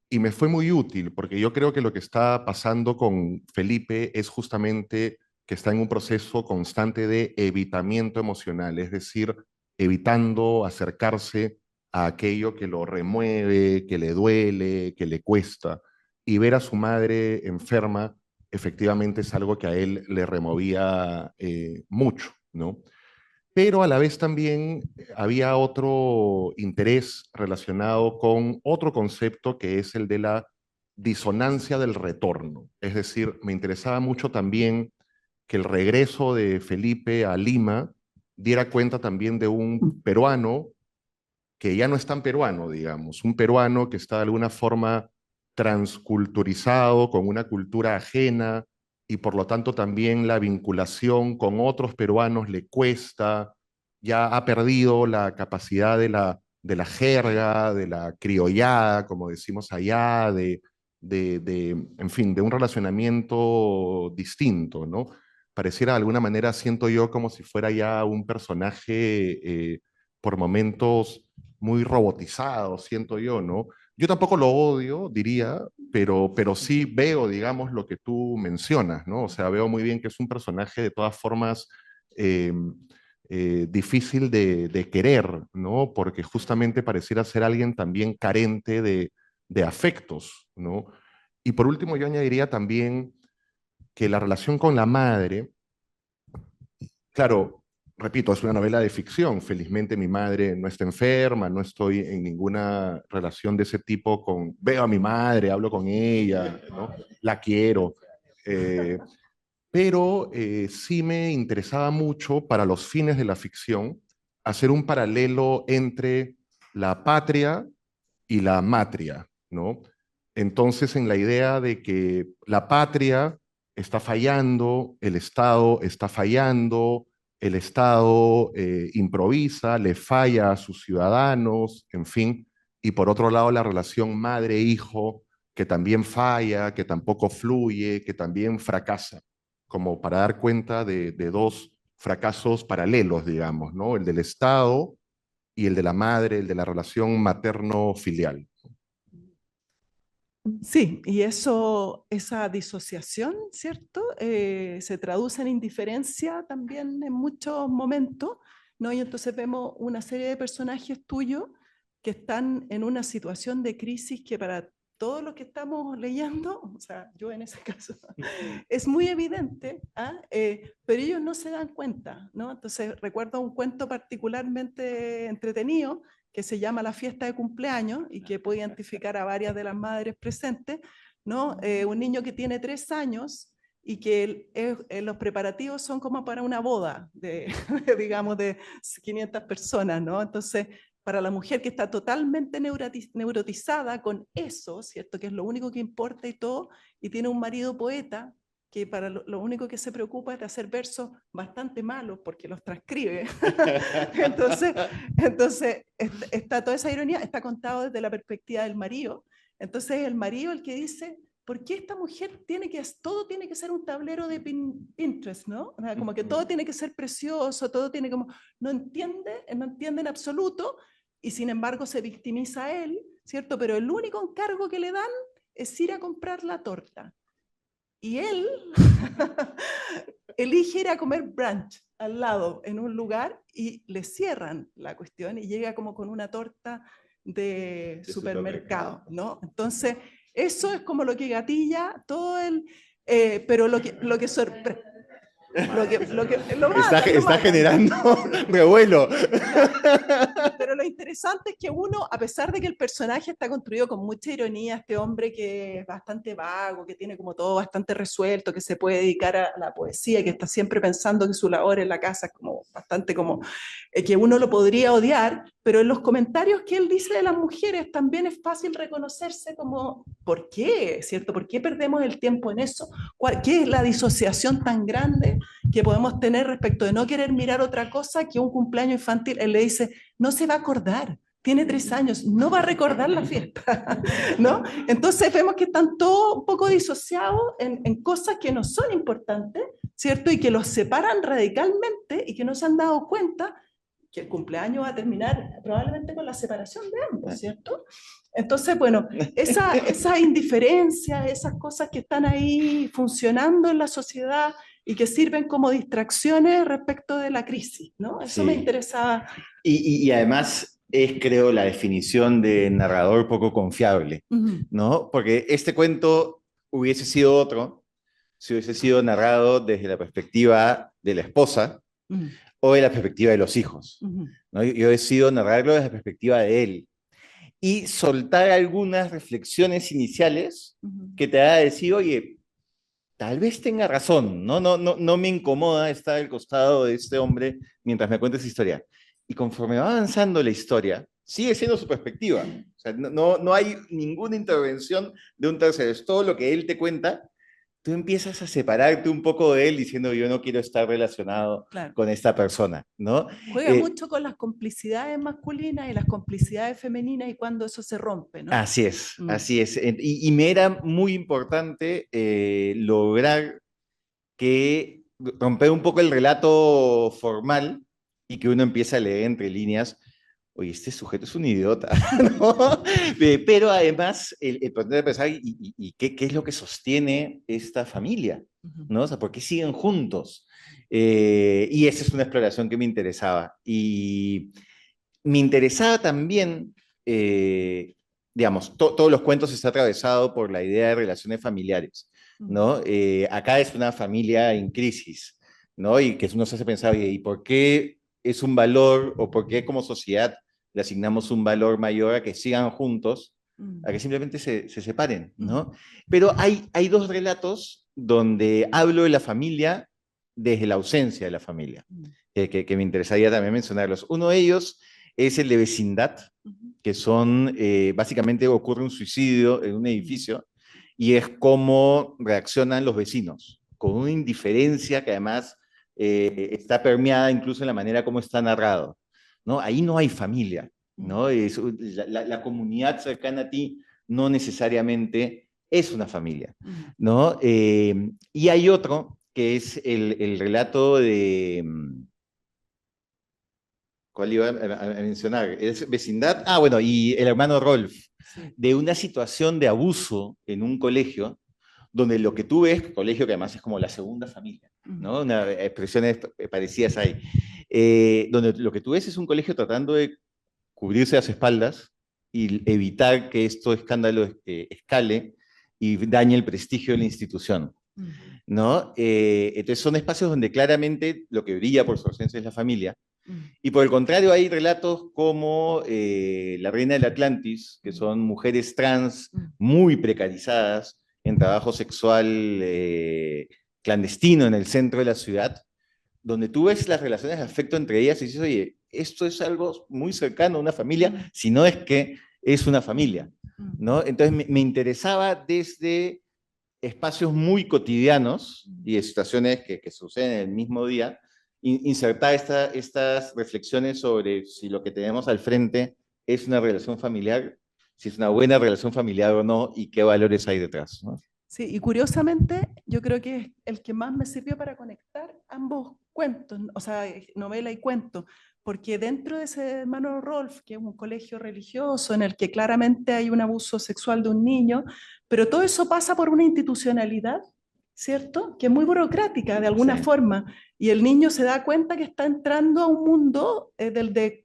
Y me fue muy útil porque yo creo que lo que está pasando con Felipe es justamente que está en un proceso constante de evitamiento emocional, es decir, evitando acercarse a aquello que lo remueve, que le duele, que le cuesta. Y ver a su madre enferma efectivamente es algo que a él le removía mucho, ¿no? Pero a la vez también había otro interés relacionado con otro concepto que es el de la disonancia del retorno. Es decir, me interesaba mucho también que el regreso de Felipe a Lima diera cuenta también de un peruano que ya no es tan peruano, digamos, un peruano que está de alguna forma transculturizado, con una cultura ajena, y por lo tanto también la vinculación con otros peruanos le cuesta, ya ha perdido la capacidad de la jerga, de la criollada, como decimos allá, en fin, de un relacionamiento distinto, ¿no? Pareciera de alguna manera, siento yo, como si fuera ya un personaje por momentos muy robotizado, siento yo, ¿no? Yo tampoco lo odio, diría, pero sí veo, digamos, lo que tú mencionas, ¿no? O sea, veo muy bien que es un personaje de todas formas eh, difícil de querer, ¿no? Porque justamente pareciera ser alguien también carente de afectos, ¿no? Y por último, yo añadiría también que la relación con la madre, claro, repito, es una novela de ficción. Felizmente mi madre no está enferma, no estoy en ninguna relación de ese tipo con, veo a mi madre, hablo con ella, ¿no? La quiero. Eh, pero sí me interesaba mucho para los fines de la ficción hacer un paralelo entre la patria y la matria, ¿no? Entonces, en la idea de que la patria está fallando, el Estado está fallando, el Estado improvisa, le falla a sus ciudadanos, en fin, y por otro lado la relación madre-hijo, que también falla, que tampoco fluye, que también fracasa, como para dar cuenta de dos fracasos paralelos, digamos, ¿no? El del Estado y el de la madre, el de la relación materno-filial. Sí, y eso, esa disociación, ¿cierto? Se traduce en indiferencia también en muchos momentos, ¿no? Y entonces vemos una serie de personajes tuyos que están en una situación de crisis que para todos los que estamos leyendo, o sea, yo en ese caso, es muy evidente, ¿ah? Pero ellos no se dan cuenta, ¿no? Entonces recuerdo un cuento particularmente entretenido que se llama La fiesta de cumpleaños y que puede identificar a varias de las madres presentes, ¿no? Un niño que tiene 3 años y que los preparativos son como para una boda de, digamos, de 500 personas, ¿no? Entonces, para la mujer que está totalmente neurotizada con eso, ¿cierto? Que es lo único que importa y todo, y tiene un marido poeta que para lo único que se preocupa es de hacer versos bastante malos porque los transcribe. entonces está toda esa ironía, está contado desde la perspectiva del marido. Entonces el marido el que dice, ¿por qué esta mujer todo tiene que ser un tablero de Pinterest, ¿no? O sea, como que todo tiene que ser precioso, todo tiene como, no entiende en absoluto, y sin embargo se victimiza a él, ¿cierto? Pero el único encargo que le dan es ir a comprar la torta. Y él elige ir a comer brunch al lado, en un lugar, y le cierran la cuestión y llega como con una torta de supermercado, ¿no? Entonces, eso es como lo que gatilla todo el... pero lo que sorprende... Está generando revuelo. Pero lo interesante es que uno, a pesar de que el personaje está construido con mucha ironía, este hombre que es bastante vago, que tiene como todo bastante resuelto, que se puede dedicar a la poesía, que está siempre pensando que su labor en la casa es como bastante como que uno lo podría odiar, pero en los comentarios que él dice de las mujeres también es fácil reconocerse como, ¿por qué? ¿Cierto? ¿Por qué perdemos el tiempo en eso? ¿Qué es la disociación tan grande que podemos tener respecto de no querer mirar otra cosa que un cumpleaños infantil? Él le dice, no se va a acordar, tiene 3 años, no va a recordar la fiesta, ¿no? Entonces vemos que están todos un poco disociados en cosas que no son importantes, ¿cierto? Y que los separan radicalmente y que no se han dado cuenta que el cumpleaños va a terminar probablemente con la separación de ambos, ¿cierto? Entonces, bueno, esa indiferencia, esas cosas que están ahí funcionando en la sociedad y que sirven como distracciones respecto de la crisis, ¿no? Eso me interesaba. Y además es, creo, la definición de narrador poco confiable, ¿no? Porque este cuento hubiese sido otro si hubiese sido narrado desde la perspectiva de la esposa o de la perspectiva de los hijos, ¿no? Yo he decidido narrarlo desde la perspectiva de él y soltar algunas reflexiones iniciales que te haga decir, oye, tal vez tenga razón, no me incomoda estar al costado de este hombre mientras me cuenta esa historia. Y conforme va avanzando la historia, sigue siendo su perspectiva. O sea, no hay ninguna intervención de un tercero, es todo lo que él te cuenta. Tú empiezas a separarte un poco de él diciendo yo no quiero estar relacionado con esta persona, ¿no? Juega mucho con las complicidades masculinas y las complicidades femeninas y cuando eso se rompe, ¿no? Así es, así es. Y me era muy importante lograr romper un poco el relato formal y que uno empiece a leer entre líneas, oye, este sujeto es un idiota, ¿no? Pero además, el poder de pensar, ¿y qué es lo que sostiene esta familia? ¿No? O sea, ¿por qué siguen juntos? Y esa es una exploración que me interesaba. Y me interesaba también, digamos, todos los cuentos está atravesado por la idea de relaciones familiares, ¿no? Acá es una familia en crisis, ¿no? Y que uno se hace pensar, ¿y por qué es un valor o por qué como sociedad le asignamos un valor mayor a que sigan juntos, a que simplemente se separen, ¿no? Pero hay 2 relatos donde hablo de la familia desde la ausencia de la familia, que me interesaría también mencionarlos. Uno de ellos es el de vecindad, que son, básicamente ocurre un suicidio en un edificio y es cómo reaccionan los vecinos, con una indiferencia que además está permeada incluso en la manera como está narrado, ¿no? Ahí no hay familia, ¿no? La comunidad cercana a ti no necesariamente es una familia, ¿no? Y hay otro que es el relato de... ¿Cuál iba a mencionar? Es vecindad. Ah, bueno, y el hermano Rolf, de una situación de abuso en un colegio, donde lo que tú ves, colegio que además es como la segunda familia, ¿no? Una expresiones parecidas ahí, donde lo que tú ves es un colegio tratando de cubrirse las espaldas y evitar que esto escándalo escale y dañe el prestigio de la institución, ¿no? Entonces son espacios donde claramente lo que brilla por su ausencia es la familia. Y por el contrario, hay relatos como La Reina del Atlantis, que son mujeres trans muy precarizadas en trabajo sexual clandestino en el centro de la ciudad, donde tú ves las relaciones de afecto entre ellas y dices, oye, esto es algo muy cercano a una familia, si no es que es una familia, ¿no? Entonces me interesaba desde espacios muy cotidianos y de situaciones que suceden en el mismo día, insertar estas reflexiones sobre si lo que tenemos al frente es una relación familiar, si es una buena relación familiar o no, y qué valores hay detrás, ¿no? Sí, y curiosamente yo creo que es el que más me sirvió para conectar ambos cuentos, o sea, novela y cuento, porque dentro de ese hermano Rolf, que es un colegio religioso en el que claramente hay un abuso sexual de un niño, pero todo eso pasa por una institucionalidad, ¿cierto? Que es muy burocrática de alguna Sí. forma, y el niño se da cuenta que está entrando a un mundo del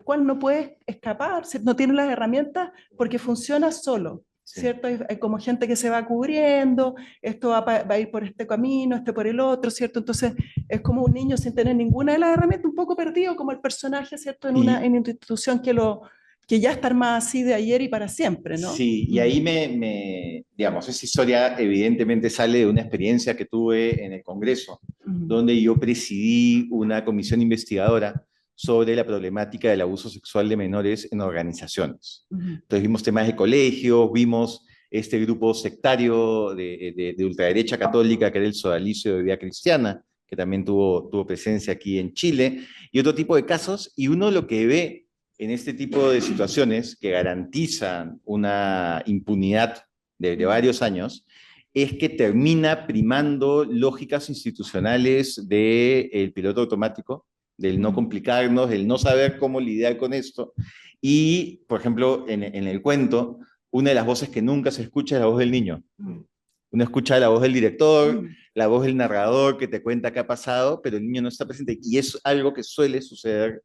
cual no puede escapar, no tiene las herramientas porque funciona solo. Sí. ¿Cierto? Hay como gente que se va cubriendo, esto va a ir por este camino, este por el otro, ¿cierto? Entonces es como un niño sin tener ninguna de las herramientas, un poco perdido como el personaje, ¿cierto? En una institución que ya está armada así de ayer y para siempre, ¿no? Sí, y ahí digamos, esa historia evidentemente sale de una experiencia que tuve en el Congreso, donde yo presidí una comisión investigadora sobre la problemática del abuso sexual de menores en organizaciones. Entonces vimos temas de colegios, vimos este grupo sectario de ultraderecha católica, que era el Sodalicio de Vida Cristiana, que también tuvo presencia aquí en Chile, y otro tipo de casos, y uno lo que ve en este tipo de situaciones que garantizan una impunidad de varios años, es que termina primando lógicas institucionales del piloto automático, del no complicarnos, del no saber cómo lidiar con esto. Y, por ejemplo, en el cuento, una de las voces que nunca se escucha es la voz del niño. Uno escucha la voz del director, la voz del narrador que te cuenta qué ha pasado, pero el niño no está presente. Y es algo que suele suceder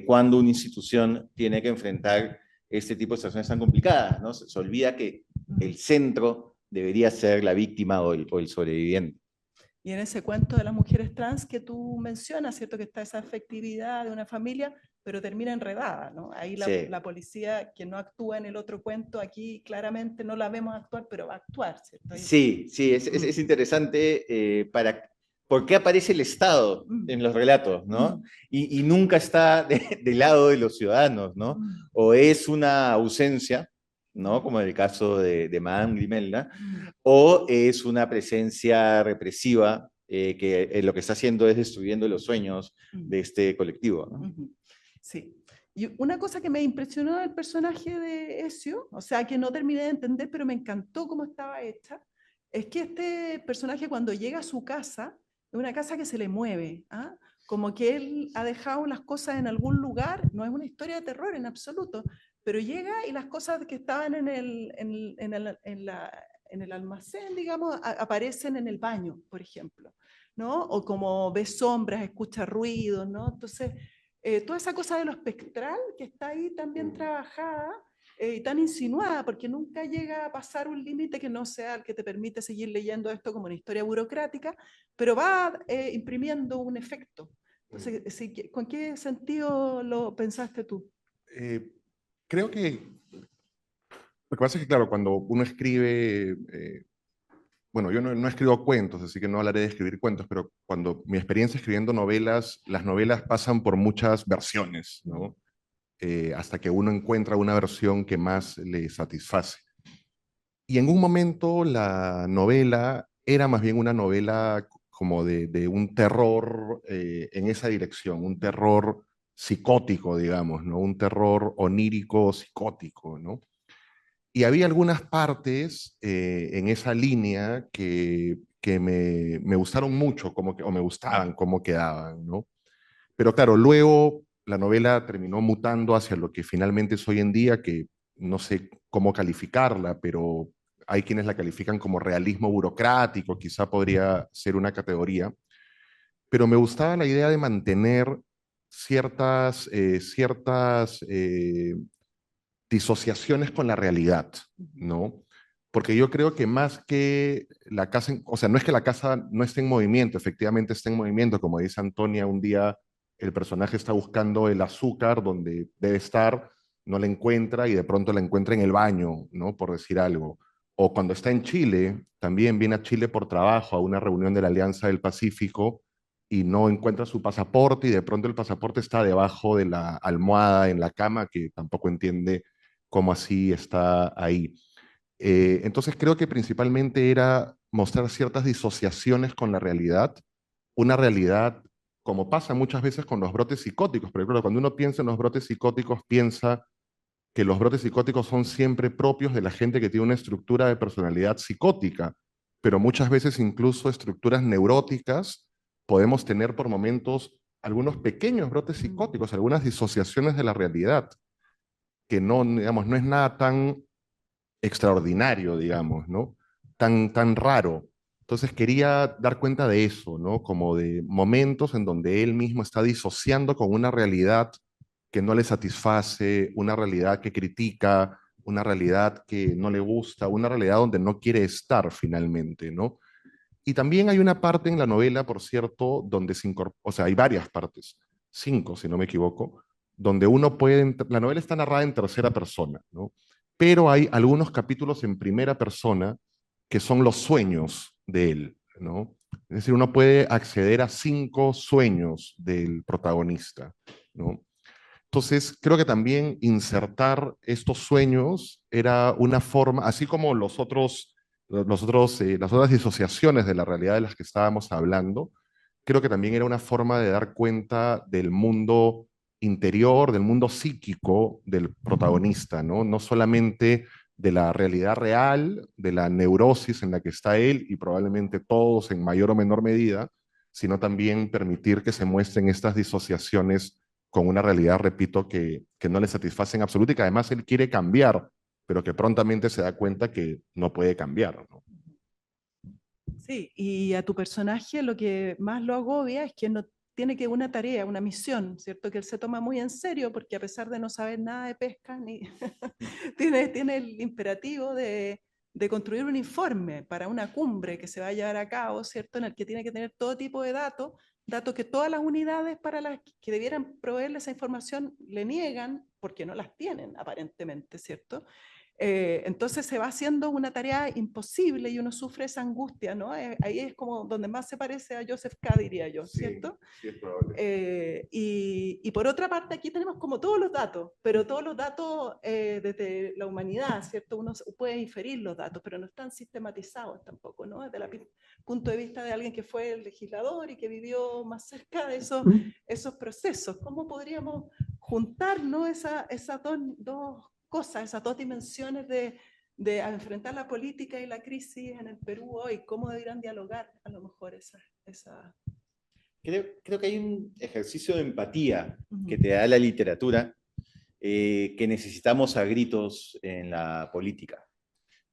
cuando una institución tiene que enfrentar este tipo de situaciones tan complicadas, ¿no? Se olvida que el centro debería ser la víctima o el sobreviviente. Y en ese cuento de las mujeres trans que tú mencionas, ¿cierto? Que está esa afectividad de una familia, pero termina enredada, ¿no? Ahí la policía que no actúa en el otro cuento, aquí claramente no la vemos actuar, pero va a actuar, ¿cierto? Sí, sí, es interesante por qué aparece el Estado en los relatos, ¿no? Y nunca está del lado de los ciudadanos, ¿no? O es una ausencia, ¿no? Como en el caso de Madame Grimelda, o es una presencia represiva que lo que está haciendo es destruyendo los sueños de este colectivo, ¿no? Sí. Y una cosa que me impresionó del personaje de Ezio, o sea, que no terminé de entender, pero me encantó cómo estaba hecha, es que este personaje cuando llega a su casa, es una casa que se le mueve, ¿ah? Como que él ha dejado las cosas en algún lugar, no es una historia de terror en absoluto, pero llega y las cosas que estaban en el almacén, digamos, aparecen en el baño, por ejemplo, ¿no? O como ve sombras, escucha ruidos, ¿no? Entonces, toda esa cosa de lo espectral que está ahí también trabajada y tan insinuada, porque nunca llega a pasar un límite que no sea el que te permite seguir leyendo esto como una historia burocrática, pero va imprimiendo un efecto. Entonces, sí, ¿con qué sentido lo pensaste tú? Creo que lo que pasa es que, claro, cuando uno escribe, bueno, yo no escribo cuentos, así que no hablaré de escribir cuentos, pero cuando mi experiencia escribiendo novelas, las novelas pasan por muchas versiones, ¿no? Hasta que uno encuentra una versión que más le satisface. Y en un momento la novela era más bien una novela como de un terror en esa dirección, un terror psicótico, digamos, ¿no? Un terror onírico psicótico, ¿no? Y había algunas partes en esa línea que me gustaron mucho, o me gustaban cómo quedaban, ¿no? Pero claro, luego la novela terminó mutando hacia lo que finalmente es hoy en día, que no sé cómo calificarla, pero hay quienes la califican como realismo burocrático, quizá podría ser una categoría, pero me gustaba la idea de mantener ciertas disociaciones con la realidad, ¿no? Porque yo creo que más que la casa, o sea, no es que la casa no esté en movimiento, efectivamente está en movimiento, como dice Antonia, un día el personaje está buscando el azúcar donde debe estar, no la encuentra y de pronto la encuentra en el baño, ¿no? Por decir algo. O cuando está en Chile, también viene a Chile por trabajo, a una reunión de la Alianza del Pacífico y no encuentra su pasaporte y de pronto el pasaporte está debajo de la almohada en la cama que tampoco entiende cómo así está ahí. Entonces creo que principalmente era mostrar ciertas disociaciones con la realidad, una realidad como pasa muchas veces con los brotes psicóticos. Por ejemplo, cuando uno piensa en los brotes psicóticos, piensa que los brotes psicóticos son siempre propios de la gente que tiene una estructura de personalidad psicótica, pero muchas veces incluso estructuras neuróticas podemos tener por momentos algunos pequeños brotes psicóticos, algunas disociaciones de la realidad, que no, digamos, no es nada tan extraordinario, digamos, ¿no? Tan raro. Entonces quería dar cuenta de eso, ¿no? Como de momentos en donde él mismo está disociando con una realidad que no le satisface, una realidad que critica, una realidad que no le gusta, una realidad donde no quiere estar finalmente, ¿no? Y también hay una parte en la novela, por cierto, donde se incorpora, o sea, hay varias partes, 5 si no me equivoco, donde uno puede, la novela está narrada en tercera persona, ¿no? Pero hay algunos capítulos en primera persona que son los sueños de él, ¿no? Es decir, uno puede acceder a 5 sueños del protagonista, ¿no? Entonces, creo que también insertar estos sueños era una forma, así como las otras disociaciones de la realidad de las que estábamos hablando, creo que también era una forma de dar cuenta del mundo interior, del mundo psíquico del protagonista, ¿no? No solamente de la realidad real, de la neurosis en la que está él y probablemente todos en mayor o menor medida, sino también permitir que se muestren estas disociaciones con una realidad, repito, que no le satisface en absoluto y que además él quiere cambiar, pero que prontamente se da cuenta que no puede cambiar, ¿no? Sí, y a tu personaje lo que más lo agobia es que no tiene que una tarea, una misión, ¿cierto? Que él se toma muy en serio porque a pesar de no saber nada de pesca, ni tiene el imperativo de construir un informe para una cumbre que se va a llevar a cabo, ¿cierto? En el que tiene que tener todo tipo de datos, datos que todas las unidades para las que debieran proveerle esa información le niegan porque no las tienen aparentemente, ¿cierto? Entonces se va haciendo una tarea imposible y uno sufre esa angustia, ¿no? Ahí es como donde más se parece a Joseph K., diría yo, ¿cierto? Sí, es probable. Y por otra parte, aquí tenemos como todos los datos, pero todos los datos desde la humanidad, ¿cierto? Uno puede inferir los datos, pero no están sistematizados tampoco, ¿no? Desde el punto de vista de alguien que fue el legislador y que vivió más cerca de esos procesos. ¿Cómo podríamos juntar, ¿no? Esas dos cosas, esas dos dimensiones de enfrentar la política y la crisis en el Perú hoy? ¿Cómo deberían dialogar a lo mejor esa... Creo que hay un ejercicio de empatía que te da la literatura que necesitamos a gritos en la política,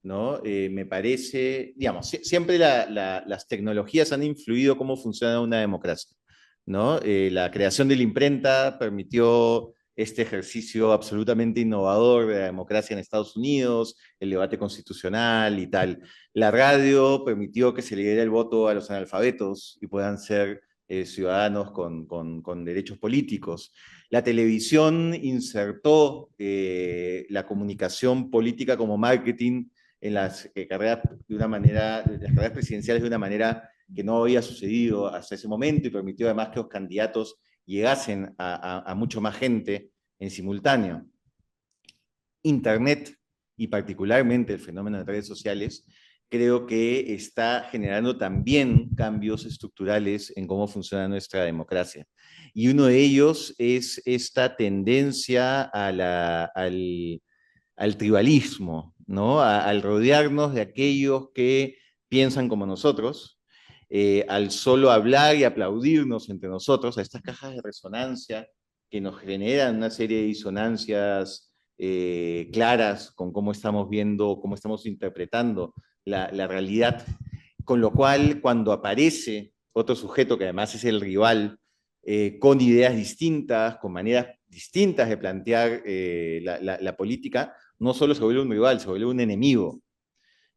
¿no? Me parece, digamos, siempre las tecnologías han influido cómo funciona una democracia, ¿no? La creación de la imprenta permitió este ejercicio absolutamente innovador de la democracia en Estados Unidos, el debate constitucional y tal. La radio permitió que se le diera el voto a los analfabetos y puedan ser ciudadanos con derechos políticos. La televisión insertó la comunicación política como marketing en las carreras de una manera, las carreras presidenciales de una manera que no había sucedido hasta ese momento y permitió además que los candidatos llegasen a mucho más gente en simultáneo. Internet y particularmente el fenómeno de redes sociales creo que está generando también cambios estructurales en cómo funciona nuestra democracia. Y uno de ellos es esta tendencia al tribalismo, ¿no? Al rodearnos de aquellos que piensan como nosotros, al solo hablar y aplaudirnos entre nosotros, a estas cajas de resonancia que nos generan una serie de disonancias claras con cómo estamos viendo, cómo estamos interpretando la realidad, con lo cual cuando aparece otro sujeto que además es el rival, con ideas distintas, con maneras distintas de plantear la política, no solo se vuelve un rival, se vuelve un enemigo,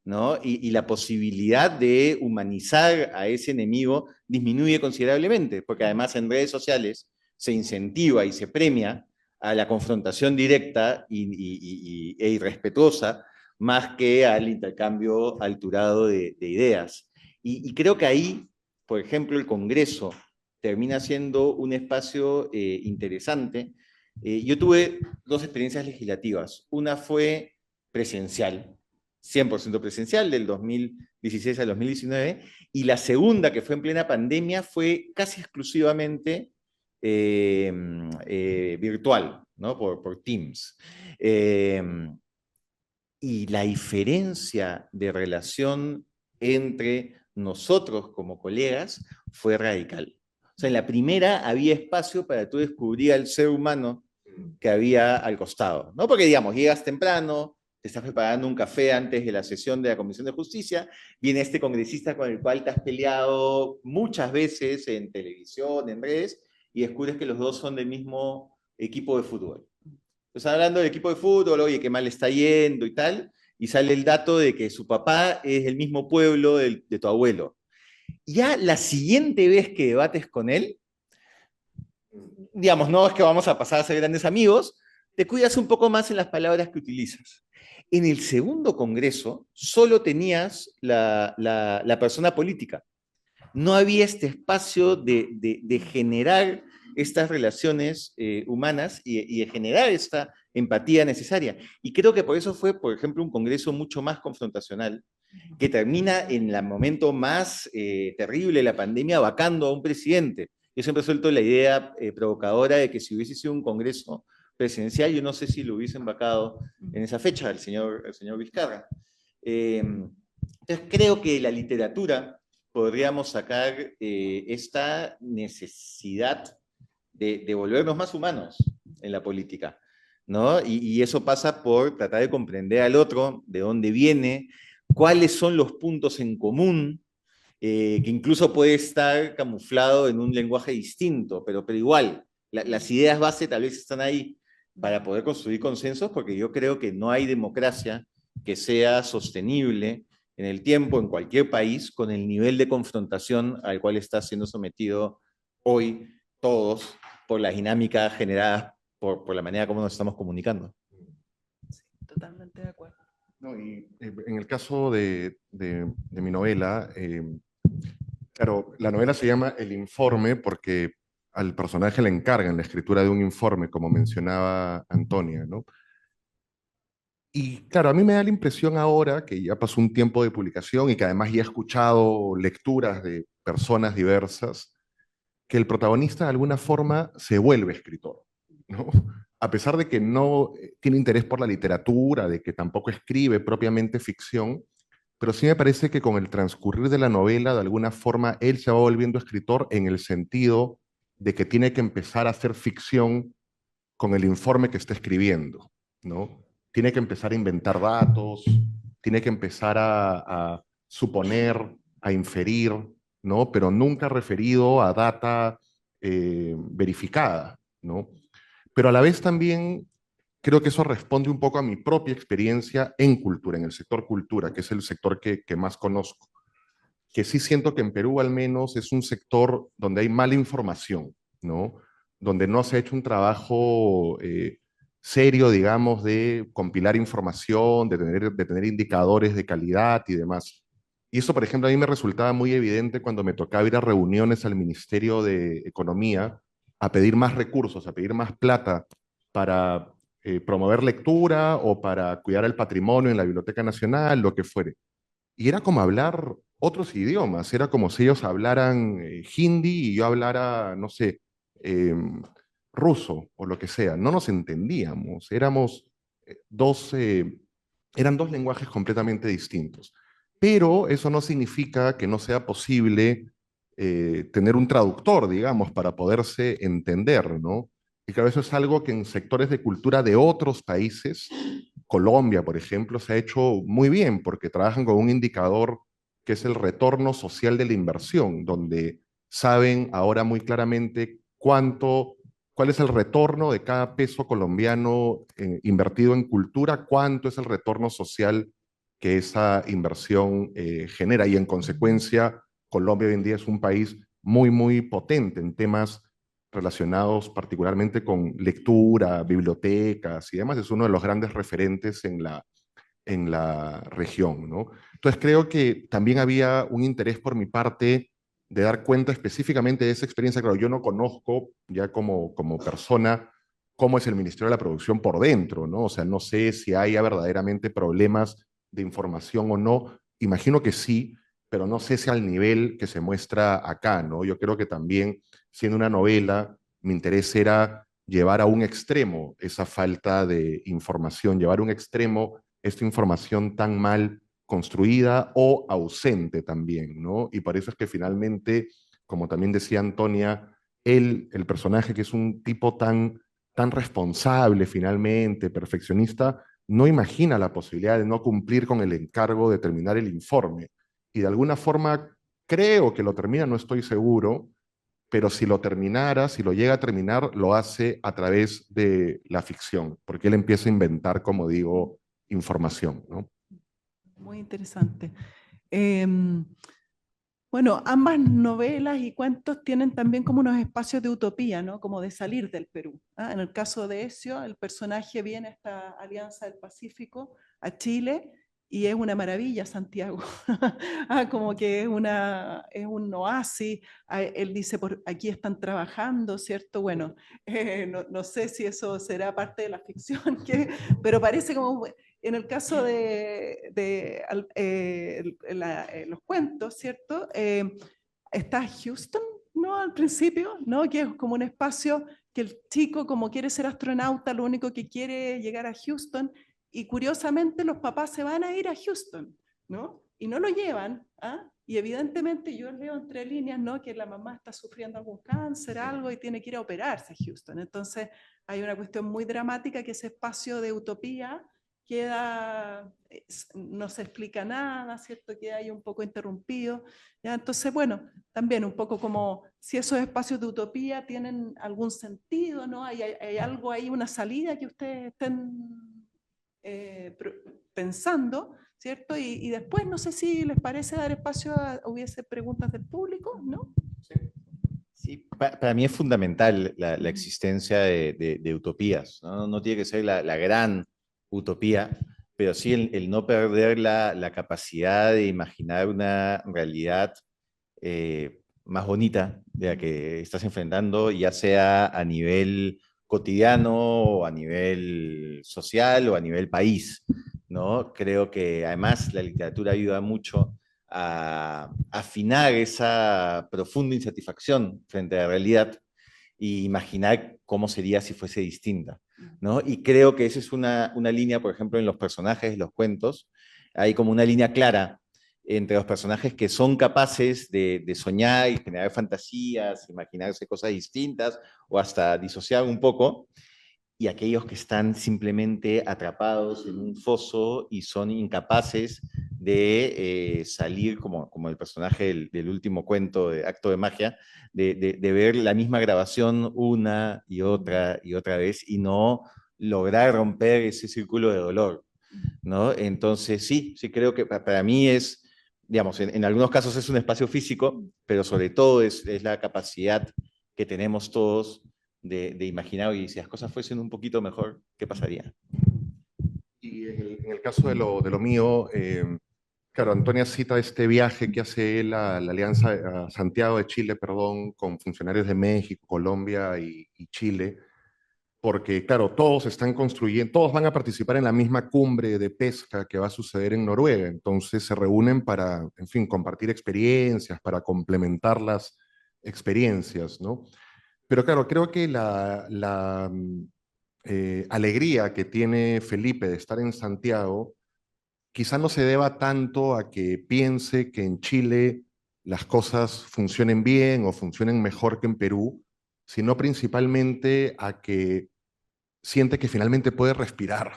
¿no? Y la posibilidad de humanizar a ese enemigo disminuye considerablemente, porque además en redes sociales se incentiva y se premia a la confrontación directa e irrespetuosa más que al intercambio alturado de ideas. Y creo que ahí, por ejemplo, el Congreso termina siendo un espacio interesante. Yo tuve dos experiencias legislativas. Una fue presidencial, 100% presencial, del 2016 al 2019, y la segunda, que fue en plena pandemia, fue casi exclusivamente virtual, ¿no? Por Teams. Y la diferencia de relación entre nosotros como colegas fue radical. O sea, en la primera había espacio para tú descubrir al ser humano que había al costado, ¿no? Porque, digamos, llegas temprano, te estás preparando un café antes de la sesión de la Comisión de Justicia, viene este congresista con el cual te has peleado muchas veces en televisión, en redes, y descubres que los dos son del mismo equipo de fútbol. Entonces, hablando del equipo de fútbol, oye, qué mal está yendo y tal, y sale el dato de que su papá es del mismo pueblo de tu abuelo. Ya la siguiente vez que debates con él, digamos, no es que vamos a pasar a ser grandes amigos, te cuidas un poco más en las palabras que utilizas. En el segundo congreso solo tenías la persona política. No había este espacio de generar estas relaciones humanas y de generar esta empatía necesaria. Y creo que por eso fue, por ejemplo, un congreso mucho más confrontacional, que termina en el momento más terrible de la pandemia vacando a un presidente. Yo siempre suelto la idea provocadora de que si hubiese sido un congreso presidencial, yo no sé si lo hubiesen vacado en esa fecha, el señor Vizcarra. Entonces creo que la literatura podríamos sacar esta necesidad de volvernos más humanos en la política, ¿no? Y eso pasa por tratar de comprender al otro, de dónde viene, cuáles son los puntos en común, que incluso puede estar camuflado en un lenguaje distinto, pero igual, las ideas base tal vez están ahí para poder construir consensos, porque yo creo que no hay democracia que sea sostenible en el tiempo, en cualquier país, con el nivel de confrontación al cual está siendo sometido hoy todos por las dinámicas generadas por la manera como nos estamos comunicando. Sí, totalmente de acuerdo. No, y en el caso de mi novela, claro, la novela se llama El Informe porque al personaje le encargan la escritura de un informe, como mencionaba Antonia, ¿no? Y claro, a mí me da la impresión ahora que ya pasó un tiempo de publicación y que además ya he escuchado lecturas de personas diversas, que el protagonista de alguna forma se vuelve escritor, ¿no? A pesar de que no tiene interés por la literatura, de que tampoco escribe propiamente ficción, pero sí me parece que con el transcurrir de la novela, de alguna forma, él se va volviendo escritor en el sentido de que tiene que empezar a hacer ficción con el informe que está escribiendo, ¿no? Tiene que empezar a inventar datos, tiene que empezar a suponer, a inferir, ¿no? Pero nunca referido a data verificada, ¿no? Pero a la vez también creo que eso responde un poco a mi propia experiencia en cultura, en el sector cultura, que es el sector que más conozco, que sí siento que en Perú al menos es un sector donde hay mala información, ¿no? Donde no se ha hecho un trabajo serio, digamos, de compilar información, de tener indicadores de calidad y demás. Y eso, por ejemplo, a mí me resultaba muy evidente cuando me tocaba ir a reuniones al Ministerio de Economía a pedir más recursos, a pedir más plata para promover lectura o para cuidar el patrimonio en la Biblioteca Nacional, lo que fuere. Y era como hablar otros idiomas, era como si ellos hablaran hindi y yo hablara, no sé, ruso o lo que sea. No nos entendíamos, éramos dos, eran dos lenguajes completamente distintos. Pero eso no significa que no sea posible tener un traductor, digamos, para poderse entender, ¿no? Y claro, eso es algo que en sectores de cultura de otros países, Colombia, por ejemplo, se ha hecho muy bien porque trabajan con un indicador que es el retorno social de la inversión, donde saben ahora muy claramente cuál es el retorno de cada peso colombiano invertido en cultura, cuánto es el retorno social que esa inversión genera. Y en consecuencia, Colombia hoy en día es un país muy, muy potente en temas relacionados particularmente con lectura, bibliotecas y demás. Es uno de los grandes referentes en la región, ¿no? Entonces creo que también había un interés por mi parte de dar cuenta específicamente de esa experiencia. Claro, yo no conozco ya como persona cómo es el Ministerio de la Producción por dentro, ¿no? O sea, no sé si hay verdaderamente problemas de información o no. Imagino que sí, pero no sé si al nivel que se muestra acá, ¿no? Yo creo que también, siendo una novela, mi interés era llevar a un extremo esa falta de información, llevar a un extremo esta información tan mal construida o ausente también, ¿no? Y por eso es que finalmente, como también decía Antonia, él, el personaje que es un tipo tan responsable finalmente, perfeccionista, no imagina la posibilidad de no cumplir con el encargo de terminar el informe. Y de alguna forma creo que lo termina, no estoy seguro, pero si lo terminara, si lo llega a terminar, lo hace a través de la ficción, porque él empieza a inventar, como digo, información, ¿no? Muy interesante. Em, Bueno, ambas novelas y cuentos tienen también como unos espacios de utopía, ¿no? Como de salir del Perú. ¿Ah? En el caso de Ezio, el personaje viene a esta Alianza del Pacífico, a Chile, y es una maravilla Santiago. Como que es un oasis. Él dice, por aquí están trabajando, ¿cierto? Bueno, no sé si eso será parte de la ficción, pero parece como en el caso de los cuentos, ¿cierto? Está Houston, ¿no? Al principio, ¿no? Que es como un espacio que el chico, como quiere ser astronauta, lo único que quiere es llegar a Houston, y curiosamente los papás se van a ir a Houston, ¿no? Y no lo llevan, ¿ah? Y evidentemente yo leo entre líneas, ¿no? Que la mamá está sufriendo algún cáncer, algo, y tiene que ir a operarse a Houston. Entonces hay una cuestión muy dramática que ese espacio de utopía queda, no se explica nada, ¿cierto? Queda ahí un poco interrumpido. ¿Ya? Entonces, bueno, también un poco como si esos espacios de utopía tienen algún sentido, ¿no? Hay algo ahí, una salida que ustedes estén pensando, ¿cierto? Y después, no sé si les parece dar espacio a hubiese preguntas del público, ¿no? Sí, para mí es fundamental la existencia de utopías, ¿no? No tiene que ser la gran utopía, pero sí el no perder la capacidad de imaginar una realidad más bonita de la que estás enfrentando, ya sea a nivel cotidiano, o a nivel social, o a nivel país, ¿no? Creo que además la literatura ayuda mucho a afinar esa profunda insatisfacción frente a la realidad y imaginar cómo sería si fuese distinta, ¿no? Y creo que esa es una línea, por ejemplo, en los personajes, los cuentos, hay como una línea clara entre los personajes que son capaces de soñar y generar fantasías, imaginarse cosas distintas o hasta disociar un poco, y aquellos que están simplemente atrapados en un foso y son incapaces de salir, como el personaje del último cuento de Acto de Magia, de ver la misma grabación una y otra vez y no lograr romper ese círculo de dolor, ¿no? Entonces, sí creo que para mí es, digamos, en algunos casos es un espacio físico, pero sobre todo es la capacidad que tenemos todos de imaginar, y si las cosas fuesen un poquito mejor, ¿qué pasaría? Y en el caso de lo mío, claro, Antonia cita este viaje que hace él a la Alianza, a Santiago de Chile, perdón, con funcionarios de México, Colombia y Chile, porque, claro, todos están construyendo, todos van a participar en la misma cumbre de pesca que va a suceder en Noruega. Entonces se reúnen para, en fin, compartir experiencias, para complementar las experiencias, ¿no? Pero claro, creo que la alegría que tiene Felipe de estar en Santiago quizá no se deba tanto a que piense que en Chile las cosas funcionen bien o funcionen mejor que en Perú, sino principalmente a que siente que finalmente puede respirar,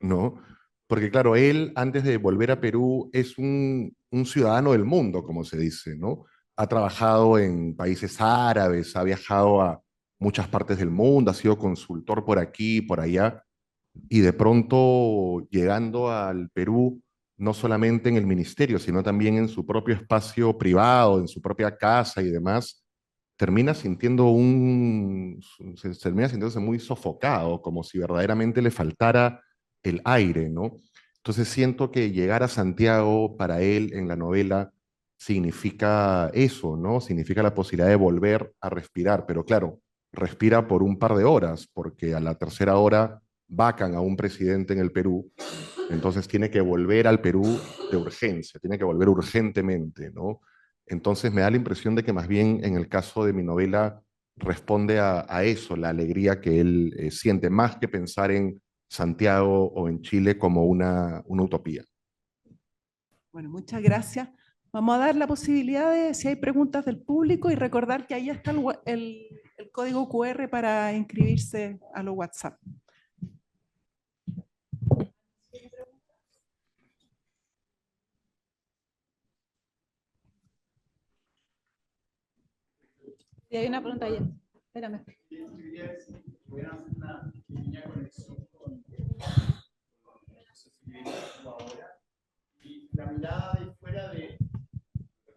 ¿no? Porque claro, él antes de volver a Perú es un ciudadano del mundo, como se dice, ¿no? Ha trabajado en países árabes, ha viajado a muchas partes del mundo, ha sido consultor por aquí y por allá, y de pronto llegando al Perú, no solamente en el ministerio, sino también en su propio espacio privado, en su propia casa y demás, termina sintiendo termina sintiéndose muy sofocado, como si verdaderamente le faltara el aire, ¿no? Entonces siento que llegar a Santiago para él en la novela significa eso, ¿no? Significa la posibilidad de volver a respirar, pero claro, respira por un par de horas, porque a la tercera hora vacan a un presidente en el Perú, entonces tiene que volver al Perú de urgencia, tiene que volver urgentemente, ¿no? Entonces me da la impresión de que más bien en el caso de mi novela responde a eso, la alegría que él siente, más que pensar en Santiago o en Chile como una utopía. Bueno, muchas gracias. Vamos a dar la posibilidad de, si hay preguntas del público, y recordar que ahí está el código QR para inscribirse a los WhatsApp. Sí, hay una pregunta ahí. Espérame. Y la mirada de fuera de,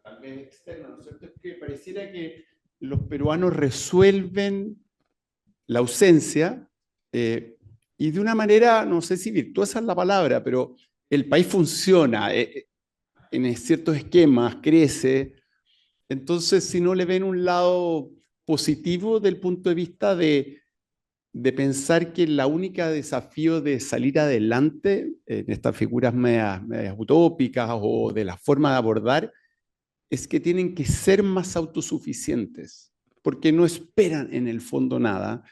tal vez externa, ¿no es cierto? Es que pareciera que los peruanos resuelven la ausencia y de una manera, no sé si virtuosa es la palabra, pero el país funciona en ciertos esquemas, crece. Entonces, si no le ven un lado positivo del punto de vista de pensar que la única desafío de salir adelante en estas figuras medias utópicas o de la forma de abordar es que tienen que ser más autosuficientes, porque no esperan en el fondo nada,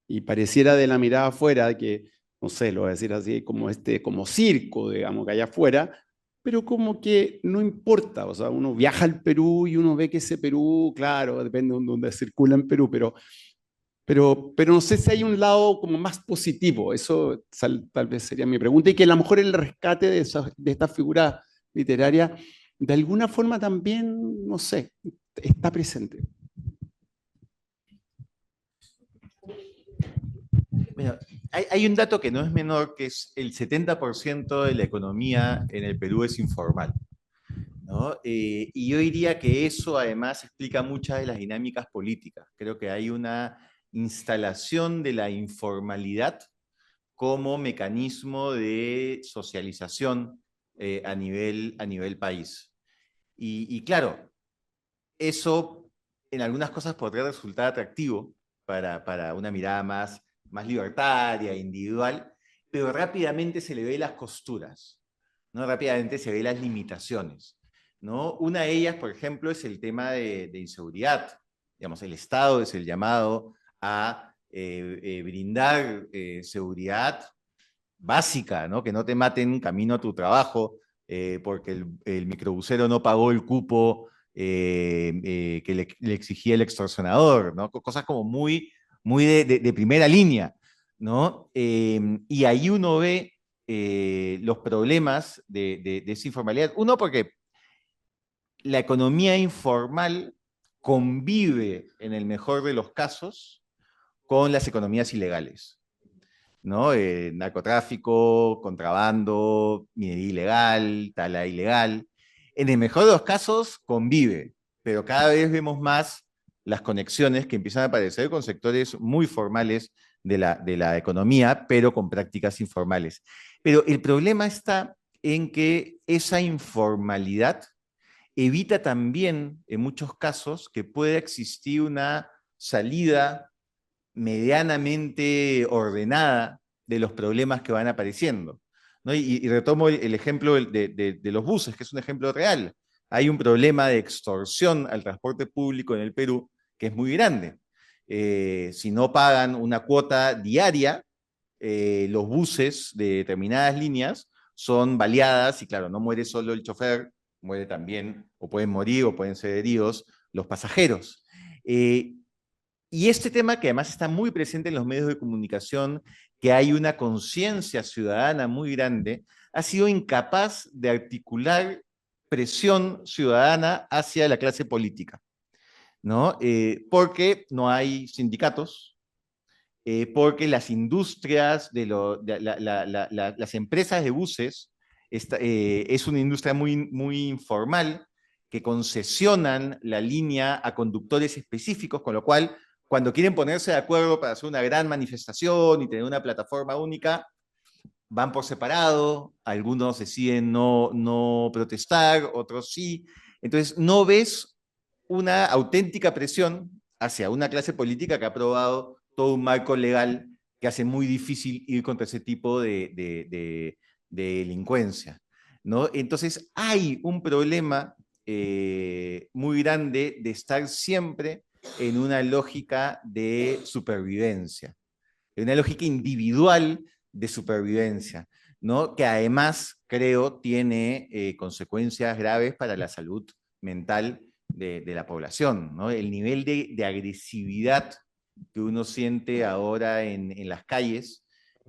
y pareciera de la mirada afuera que, no sé, lo voy a decir así, como circo, digamos, que allá afuera, pero como que no importa, o sea, uno viaja al Perú y uno ve que ese Perú, claro, depende de donde circula en Perú, pero no sé si hay un lado como más positivo, eso tal vez sería mi pregunta, y que a lo mejor el rescate de esta figura literaria de alguna forma también, no sé, está presente. Bueno, hay un dato que no es menor, que es el 70% de la economía en el Perú es informal, ¿no? Y yo diría que eso además explica muchas de las dinámicas políticas. Creo que hay una instalación de la informalidad como mecanismo de socialización a nivel país. Y claro, eso en algunas cosas podría resultar atractivo para una mirada más libertaria, individual, pero rápidamente se le ve las costuras, ¿no? Rápidamente se ve las limitaciones, ¿no? Una de ellas, por ejemplo, es el tema de inseguridad. Digamos, el Estado es el llamado a brindar seguridad básica, ¿no? Que no te maten camino a tu trabajo porque el microbusero no pagó el cupo que le exigía el extorsionador, ¿no? Cosas como muy de primera línea, ¿no? Y ahí uno ve los problemas de esa informalidad. Uno, porque la economía informal convive, en el mejor de los casos, con las economías ilegales, ¿no? Narcotráfico, contrabando, minería ilegal, tala ilegal. En el mejor de los casos convive, pero cada vez vemos más las conexiones que empiezan a aparecer con sectores muy formales de la economía, pero con prácticas informales. Pero el problema está en que esa informalidad evita también, en muchos casos, que pueda existir una salida medianamente ordenada de los problemas que van apareciendo, ¿no? Y retomo el ejemplo de los buses, que es un ejemplo real. Hay un problema de extorsión al transporte público en el Perú que es muy grande. Si no pagan una cuota diaria, los buses de determinadas líneas son baleadas y claro, no muere solo el chofer, muere también, o pueden morir o pueden ser heridos los pasajeros. Y este tema que además está muy presente en los medios de comunicación, que hay una conciencia ciudadana muy grande, ha sido incapaz de articular presión ciudadana hacia la clase política, ¿no? Porque no hay sindicatos, porque las industrias, las empresas de buses, es una industria muy informal, que concesionan la línea a conductores específicos, con lo cual, cuando quieren ponerse de acuerdo para hacer una gran manifestación y tener una plataforma única, van por separado, algunos deciden no protestar, otros sí. Entonces, no ves una auténtica presión hacia una clase política que ha aprobado todo un marco legal que hace muy difícil ir contra ese tipo de delincuencia, ¿no? Entonces hay un problema muy grande de estar siempre en una lógica de supervivencia, en una lógica individual de supervivencia, ¿no? Que además creo tiene consecuencias graves para la salud mental de la población, ¿no? El nivel de agresividad que uno siente ahora en las calles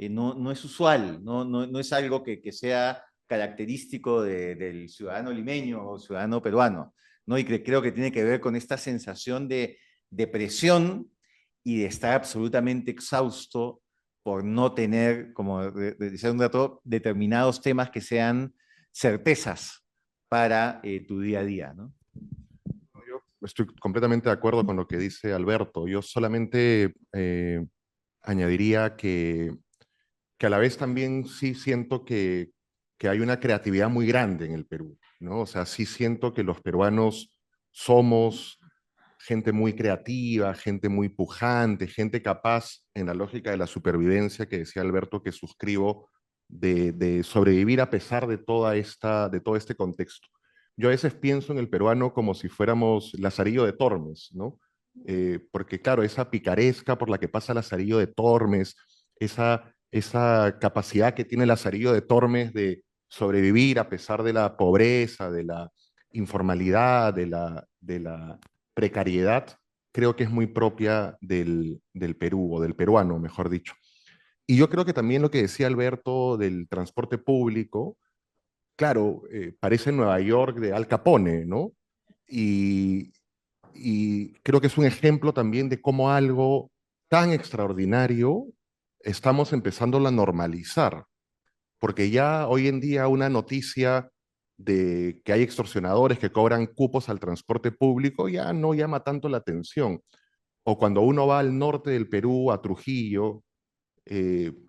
no es usual, no es algo que sea característico del ciudadano limeño o ciudadano peruano, ¿no? Y creo que tiene que ver con esta sensación de depresión y de estar absolutamente exhausto por no tener, como decía un dato, determinados temas que sean certezas para tu día a día, ¿no? Yo estoy completamente de acuerdo con lo que dice Alberto. Yo solamente añadiría que a la vez también sí siento que hay una creatividad muy grande en el Perú, ¿no? O sea, sí siento que los peruanos somos gente muy creativa, gente muy pujante, gente capaz, en la lógica de la supervivencia que decía Alberto, que suscribo, de sobrevivir a pesar de de todo este contexto. Yo a veces pienso en el peruano como si fuéramos Lazarillo de Tormes, ¿no? Porque claro, esa picaresca por la que pasa Lazarillo de Tormes, esa capacidad que tiene Lazarillo de Tormes de sobrevivir a pesar de la pobreza, de la informalidad, de la precariedad, creo que es muy propia del Perú, o del peruano, mejor dicho. Y yo creo que también lo que decía Alberto del transporte público, claro, parece Nueva York de Al Capone, ¿no? Y, y creo que es un ejemplo también de cómo algo tan extraordinario estamos empezando a normalizar, porque ya hoy en día una noticia de que hay extorsionadores que cobran cupos al transporte público ya no llama tanto la atención. O cuando uno va al norte del Perú, a Trujillo,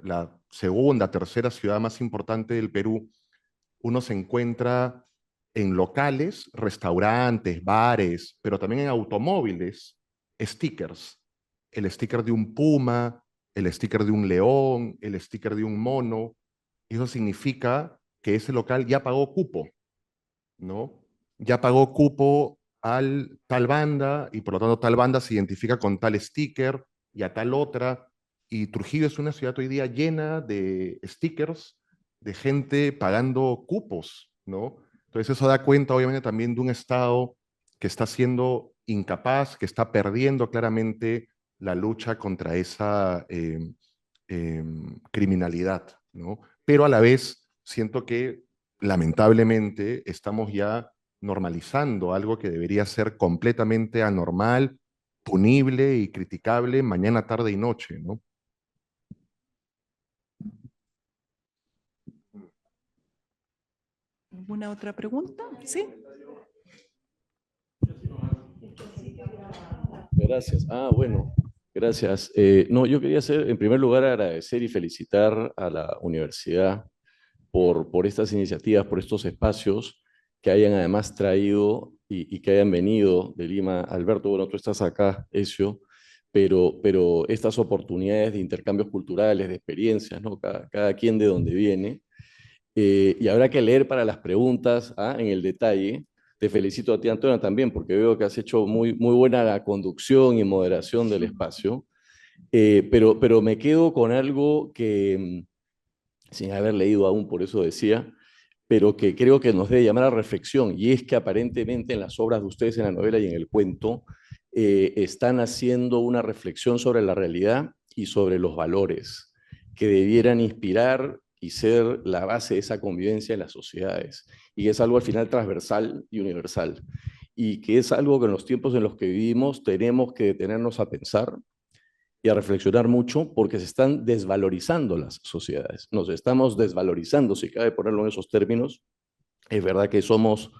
la segunda, tercera ciudad más importante del Perú, uno se encuentra en locales, restaurantes, bares, pero también en automóviles, stickers. El sticker de un puma, el sticker de un león, el sticker de un mono. Eso significa que ese local ya pagó cupo, ¿no? Ya pagó cupo al tal banda y por lo tanto tal banda se identifica con tal sticker y a tal otra. Y Trujillo es una ciudad hoy día llena de stickers, de gente pagando cupos, ¿no? Entonces eso da cuenta obviamente también de un Estado que está siendo incapaz, que está perdiendo claramente la lucha contra esa criminalidad, ¿no? Pero a la vez siento que lamentablemente estamos ya normalizando algo que debería ser completamente anormal, punible y criticable mañana, tarde y noche, ¿no? ¿Alguna otra pregunta? Sí. Gracias. Bueno, gracias. No, yo quería hacer, en primer lugar, agradecer y felicitar a la universidad por estas iniciativas, por estos espacios que hayan además traído y que hayan venido de Lima. Alberto, bueno, tú estás acá, Ezio, pero estas oportunidades de intercambios culturales, de experiencias, ¿no? Cada quien de donde viene. Y habrá que leer para las preguntas en el detalle. Te felicito a ti, Antonio, también, porque veo que has hecho muy buena la conducción y moderación del espacio. Pero me quedo con algo que, sin haber leído aún, por eso decía, pero que creo que nos debe llamar a reflexión, y es que aparentemente en las obras de ustedes, en la novela y en el cuento, están haciendo una reflexión sobre la realidad y sobre los valores que debieran inspirar y ser la base de esa convivencia en las sociedades, y que es algo al final transversal y universal, y que es algo que en los tiempos en los que vivimos tenemos que detenernos a pensar y a reflexionar mucho, porque se están desvalorizando las sociedades. Nos estamos desvalorizando, si cabe ponerlo en esos términos. Es verdad que somos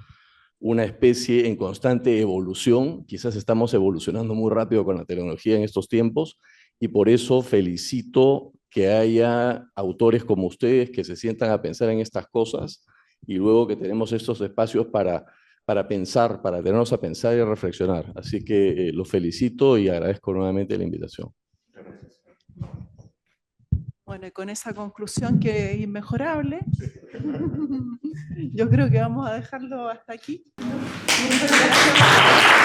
una especie en constante evolución, quizás estamos evolucionando muy rápido con la tecnología en estos tiempos, y por eso felicito que haya autores como ustedes que se sientan a pensar en estas cosas, y luego que tenemos estos espacios para pensar, para tenernos a pensar y a reflexionar. Así que los felicito y agradezco nuevamente la invitación. Bueno, y con esa conclusión que es inmejorable, yo creo que vamos a dejarlo hasta aquí. Muchas gracias.